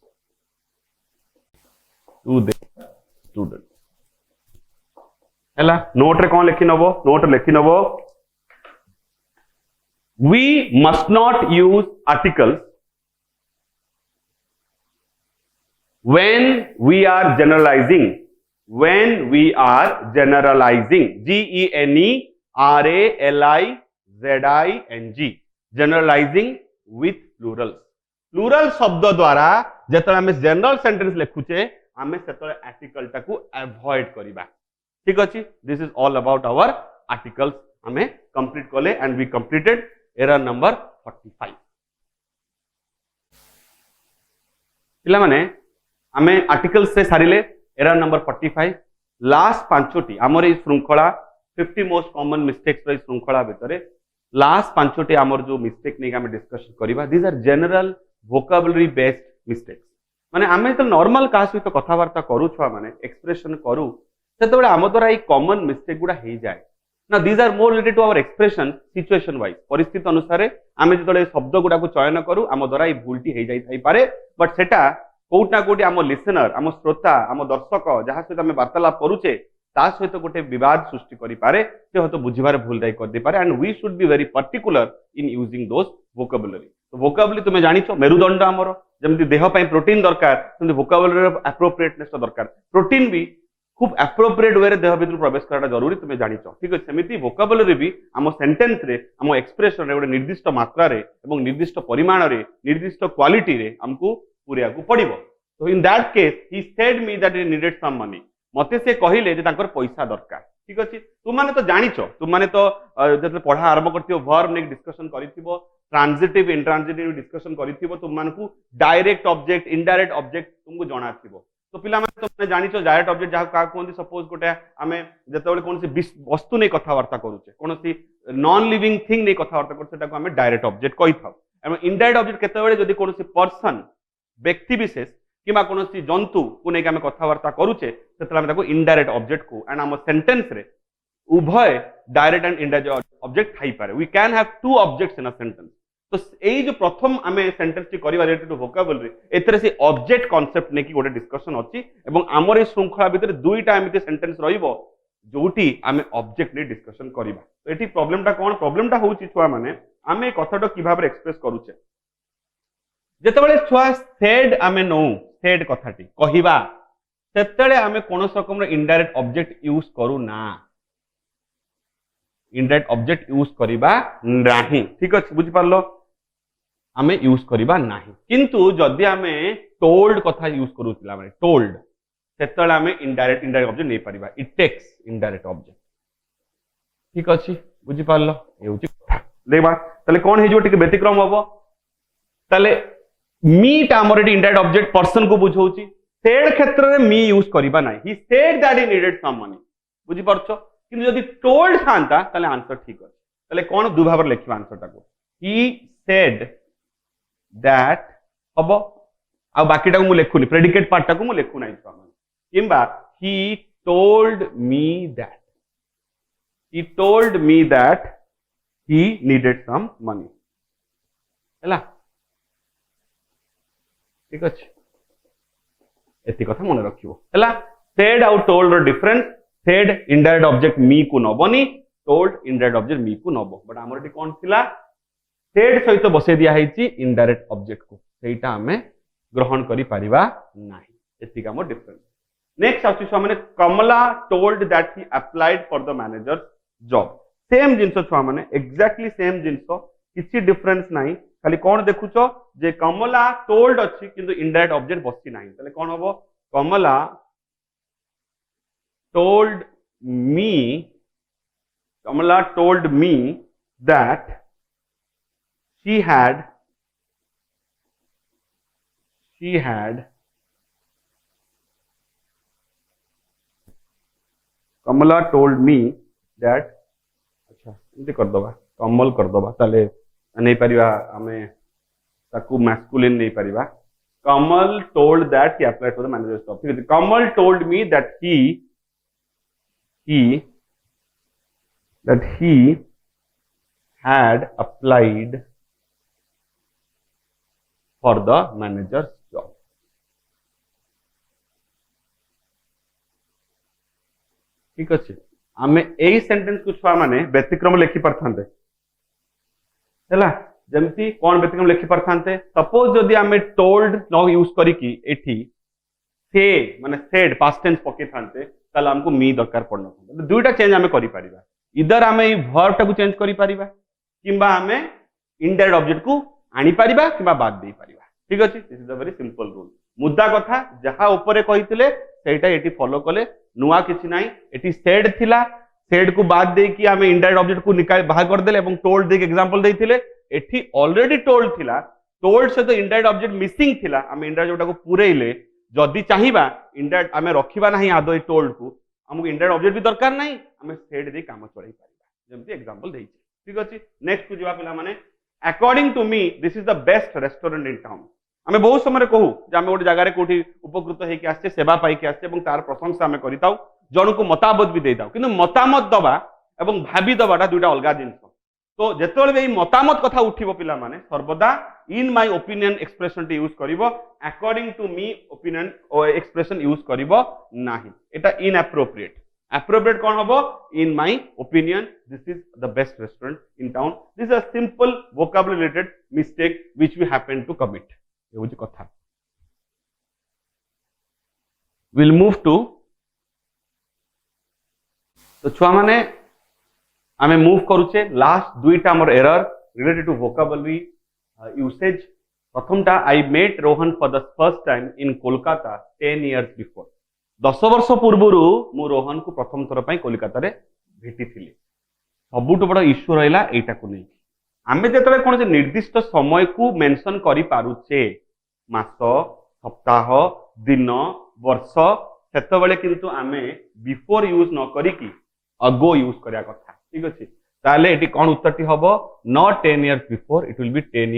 to their students. हैला note रे कौन लिखि नबो, note लिखि नबो we must not use articles when we are generalizing, when we are generalizing, generalizing, generalizing with plurals. Plural शब्द द्वारा जेतले हमें जनरल सेंटेंस लिखुचे हमें सेतले article टाकू अवॉइड करिबा। ठीक अछि, this is all about our articles. हमें कंप्लीट कले and we completed error number 45। पिला माने हमें आर्टिकल्स से सारिले एरर नंबर 45। लास्ट पांचोटी हमर ई श्रृंखला 50 मोस्ट कॉमन मिस्टेक्स रे श्रृंखला भितरे लास्ट पांचोटी हमर जो मिस्टेक नै हमें डिस्कशन करिबा। These are general vocabulary based mistakes. माने हमें तो नॉर्मल का सहित कथा वार्ता करू छुआ माने एक्सप्रेशन करू सेतबेले आम द्वारा ये कॉमन मिस्टेक गुडा हो जाए ना। These are more related to our expression situation wise, परिस्थिति अनुसार आम जो शब्द गुडा को चयन करू आम द्वारा ये भूलटी हो जाई पारे। बट सेटा कोउट ना कोउटी आम लिसनर, आम श्रोता, आम दर्शक जहाँ सहित आम वार्तालाप करूचे ता सहित गोटे विवाद सृष्टि करि पारे, से हयतो बुझिबार भूल दाई कर दे पारे। And we should be very particular in using those vocabulary. तो वोकैबुलरी तुमे जानिछो मेरुदंड हमर जेमति देह पई प्रोटीन दरकार सेमति वोकैबुलरी एप्रोप्रिएटनेस दरकार। प्रोटीन भी खूब एप्रोप्रिएट वे देह भीतर प्रवेश करना जरूरी तुम जानिछ। ठीक अछि, सेमिति वोकैबुलरी भी आम सेंटेंस रे आम एक्सप्रेशन रे गोटे निर्दिष्ट मात्रा रे एवं निर्दिष्ट परिमाण रे निर्दिष्ट क्वालिटी रे हमको पुरिया को पड़िबो। तो in that case he said me that he needed some money, मते से कहिले जे ताकर पैसा दरकार। ठीक अछि, तुम माने तो जानिछ, तुम माने तो जते पढ़ा आरंभ करथिबो वर्ब ने डिस्कशन करिथिबो, ट्रांजिटिव इंट्रांजिटिव डिस्कशन करिथिबो, तुम मानकू डायरेक्ट ऑब्जेक्ट इनडायरेक्ट ऑब्जेक्ट तुमको जणाथिबो। तो पिला माने तुमने जानिछो डायरेक्ट ऑब्जेक्ट जहा का कोन सपोज गोटे आमे जतबेले कोनसी वस्तु नै कथा वार्ता करूचे, कोनसी नॉन लिविंग थिंग नै कथा वार्ता करछे ताको आमे डायरेक्ट ऑब्जेक्ट कहि थाउ। एवं इनडायरेक्ट ऑब्जेक्ट केतेबेले जदी कोनसी पर्सन व्यक्ति विशेष किबा कोनसी जंतु को नै आमे कथा वार्ता करूचे सेतला आमे ताको इनडायरेक्ट ऑब्जेक्ट को एंड आम सेंटेंस रे उभय डायरेक्ट एंड इनडायरेक्ट ऑब्जेक्ट थाई पारे। We can have two objects in a sentence. तो यही जो प्रथम आमे सेंटेंस टी करिवा रिलेटेड टू वोकैबुलरी एतरे से ऑब्जेक्ट कांसेप्ट ने की गोटे डिस्कशन अछि एवं हमर ए श्रृंखला भितर दुईटा एमिति सेंटेंस रहिबो जोटी आमे ऑब्जेक्ट ने डिस्कशन करिबा। तो एठी प्रॉब्लम टा कोन, प्रॉब्लम टा होउची छुआ माने आमे कथाटा किभाबे एक्सप्रेस करूचे जेतेबेले छुआ सेड आमे नो सेड कथाटी कहिबा सेतेले आमे कोनोस रकम इनडायरेक्ट ऑब्जेक्ट यूज करू ना, इनडायरेक्ट ऑब्जेक्ट यूज करिबा नाही। ठीक अछि, बुझि पारलो, आमे यूज करिबा नाही। किंतु जदि आमे टोल्ड कथा यूज करूतिला माने टोल्ड सेतेले आमे इनडायरेक्ट ऑब्जेक्ट नै परिबा, इट टेक्स इनडायरेक्ट ऑब्जेक्ट। ठीक अछि, बुझि पारलो, ए होची कथा। देखबा तले कोन हे जो टिके व्यतिक्रम होबो, तले मीट हमर इनडायरेक्ट ऑब्जेक्ट पर्सन को बुझौची, सेड क्षेत्र रे मी यूज करिबा नाही। He said that he needed some money, बुझि परछो। किंतु यदि टोल्ड थांता तले आंसर ठीक अछि। तले कोन दु भाबर लिखिबा आंसर टाको, ही सेड दैट हबो आ बाकी टाको मु लेखुनी, प्रेडिकेट पार्ट टाको मु लेखु नाही छुआ किंबा he told me that, he told me that he needed some money हैला। ठीक अछि, एति कथा मन रखिबो हैला। said आउ told रो difference said indirect object me को नबनी told indirect object me को नब बट आमर एटी कौन थिला said सहित बसे दिया है indirect object को सेटा हमें ग्रहण करि परिबा नाही एतिका हमर डिफरेंस नेक्स्ट आछि छुआ माने Kamala told that he applied for the manager's job same जिंस छुआ माने एग्जैक्टली सेम जिंस किछि डिफरेंस नाही खाली कौन देखुचो जे कमला टोल्ड अछि किंतु इनडायरेक्ट ऑब्जेक्ट बसि नाही तले कौन हबो Kamala told me that she had Kamala told me that अच्छा इनते कर दबा कमल कर दबा ताले नहीं परिवा हमें ताकू मैस्कुलिन नहीं परिवा Kamal told that he applied for the manager's job ठीक है Kamal told me that he had applied for the manager's job ठीक अच्छे आमे एई सेंटेंस को छुआ माने व्यतिक्रम लिखि परथांते हैला जेमती कोन व्यतिक्रम लिखि परथांते सपोज जदी आमे टोल्ड न यूज करी की एठी से माने सेड पास्ट टेंस पके थांते तल हमको मी दरकार पड़ना था दुईटा चेंज आमे करि परिबा इधर आमे ई वर्ब टाको चेंज करि परिबा किंबा आमे इनडायरेक्ट ऑब्जेक्ट को आनी परिबा किंबा बाद देई परिबा ठीक अछि this is a very simple rule मुद्दा कथा जहा ऊपरे कहितले सेटा एटी फॉलो कले नुआ किछि नाही एटी सेड थिला सेड को बाद दे कि आमे इनडायरेक्ट ऑब्जेक्ट को निकाल बाहर कर देले एवं टोल्ड दे के एग्जांपल देथिले एठी ऑलरेडी टोल्ड थिला टोल्ड से तो इनडायरेक्ट ऑब्जेक्ट मिसिंग थिला आमे इनडायरेक्ट जोटा को पुरेइले जदी चाहिबा इनडायरेक्ट आमे रखिबा नाही आदो टोल्ड को हमको इनडायरेक्ट ऑब्जेक्ट भी दरकार नाही आमे सेड दे काम चलाई परिबा जेमति एग्जांपल देछि ठीक अछि नेक्स्ट को जिवा पिला माने according to me this is the best restaurant in town आमे बहुत समय कहू जे आमे गोटे जगारे कोठी उपकृत हेकि आछे सेवा पाई के आछे एवं तार प्रशंसा आमे करिताउ जन को मतामत भी देताउ किंतु मतामत दबा एवं भाबी दबाटा दुइटा अलगा जिंस तो जेतेबेले एई मतामत कथा उठिबो पिला माने सर्वदा इन माय ओपिनियन एक्सप्रेशन टी यूज करिवो according to me opinion expression use करिवो नाही एटा इनएप्रोप्रिएट एप्रोप्रिएट कौन हबो in my opinion this is the best restaurant in town this is a simple vocabulary related mistake which we happen to commit ये होची कथा will move to तो छुआ माने आमे मूव करूचे लास्ट दुईटा हमर error related to vocabulary usage प्रथमटा I met Rohan for the first time in Kolkata 10 years before 10 वर्ष पूर्वरु मु रोहन को प्रथम थर पई कोलकाता रे भेटी थिली सबुठ बड़ इश्यू रहिला एटा को नै आमे जेतले कोन से निर्दिष्ट समय को मेंशन करि पारुचे मास सप्ताह दिन वर्ष सेतबेले किंतु आमे बिफोर यूज न करी की अगो यूज करिया कथा ठीक अछि ताले एटी कोन उत्तरटी हबो not 10 years before it will B 10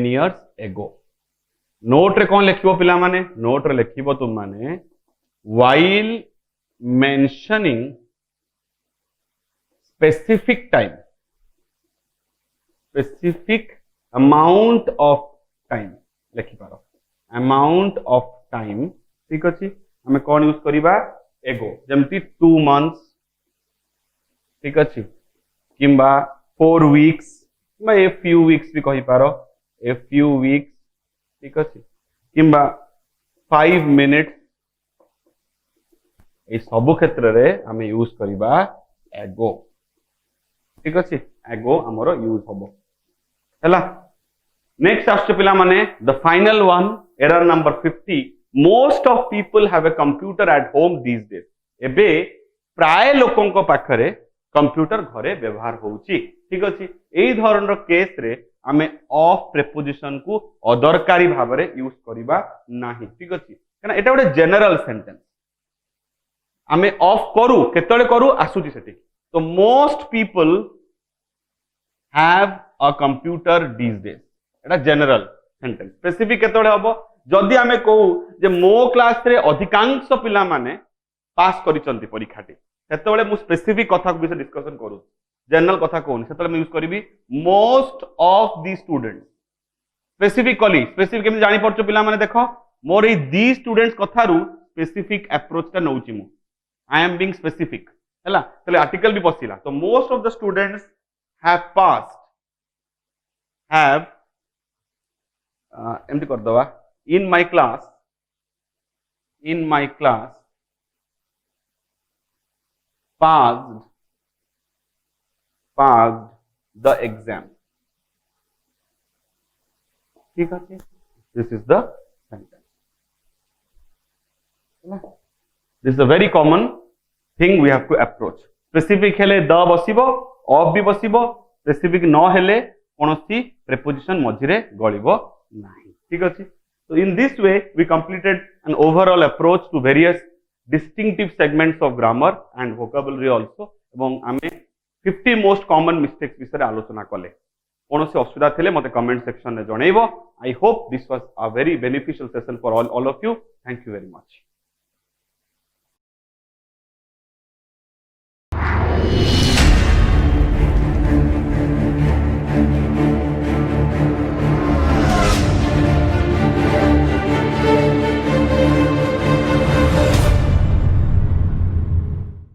years एगो नोट रे कोन लिखिबो पिला माने नोट रे लिखिबो तुम माने while mentioning specific amount of time लिखि पारो amount of time ठीक अछि हमें कोन यूज करिबा एगो जेमति 2 months ठीक अछि किंबा 4 weeks किंबा a few weeks भी कहि पारो a few weeks ठीक अछि किंबा 5 minutes ए सब क्षेत्र रे हमें यूज करिबा एगो ठीक अछि एगो हमरो यूज हबो हला नेक्स्ट आस्ते पिला माने the final one error number 50 most of people have a computer at home these days एबे प्राय लोकन को पाखरे कंप्यूटर घरे व्यवहार होउची ठीक अछि एई धरण रो केस रे हमें ऑफ प्रीपोजिशन को अदरकारी भाव रे यूज करिबा नाही ठीक अछि कना एटा गोटे जनरल सेंटेंस हमें ऑफ करू केतळे करू आसुची सेठी तो most people have a computer these days एटा जनरल सेंटेंस स्पेसिफिक केतळे हबो जदी हमें कहू जे मो क्लास रे अधिकांश पिला माने पास करिसंती परीक्षाटी सेतळे मु स्पेसिफिक कथा को विषय डिस्कशन करू जनरल कथा कोन सेतळे मैं यूज करबी most of the students specific केमि जानि परछो पिला माने देखो मोर ए दी स्टूडेंट्स कथारू स्पेसिफिक अप्रोच ता नउची मु आई एम बीइंग स्पेसिफिक हैला तले आर्टिकल भी बसिला तो most of the students have passed have एमती कर दवा in my class passed the exam ठीक है this is the sentence this is a very common thing we have to approach specific हेले द बसिबो of भी बसिबो specific न हेले कोनोसी preposition मझिरे गळिबो नाही ठीक अछि so in this way we completed an overall approach to various distinctive segments of grammar and vocabulary also एवं आमे 50 मोस्ट कॉमन मिस्टेक्स विषय आलोचना कले कौन से असुविधा थे मत कमेंट सेक्शन में जनइबो I hope this was a very beneficial session for all of you thank you very much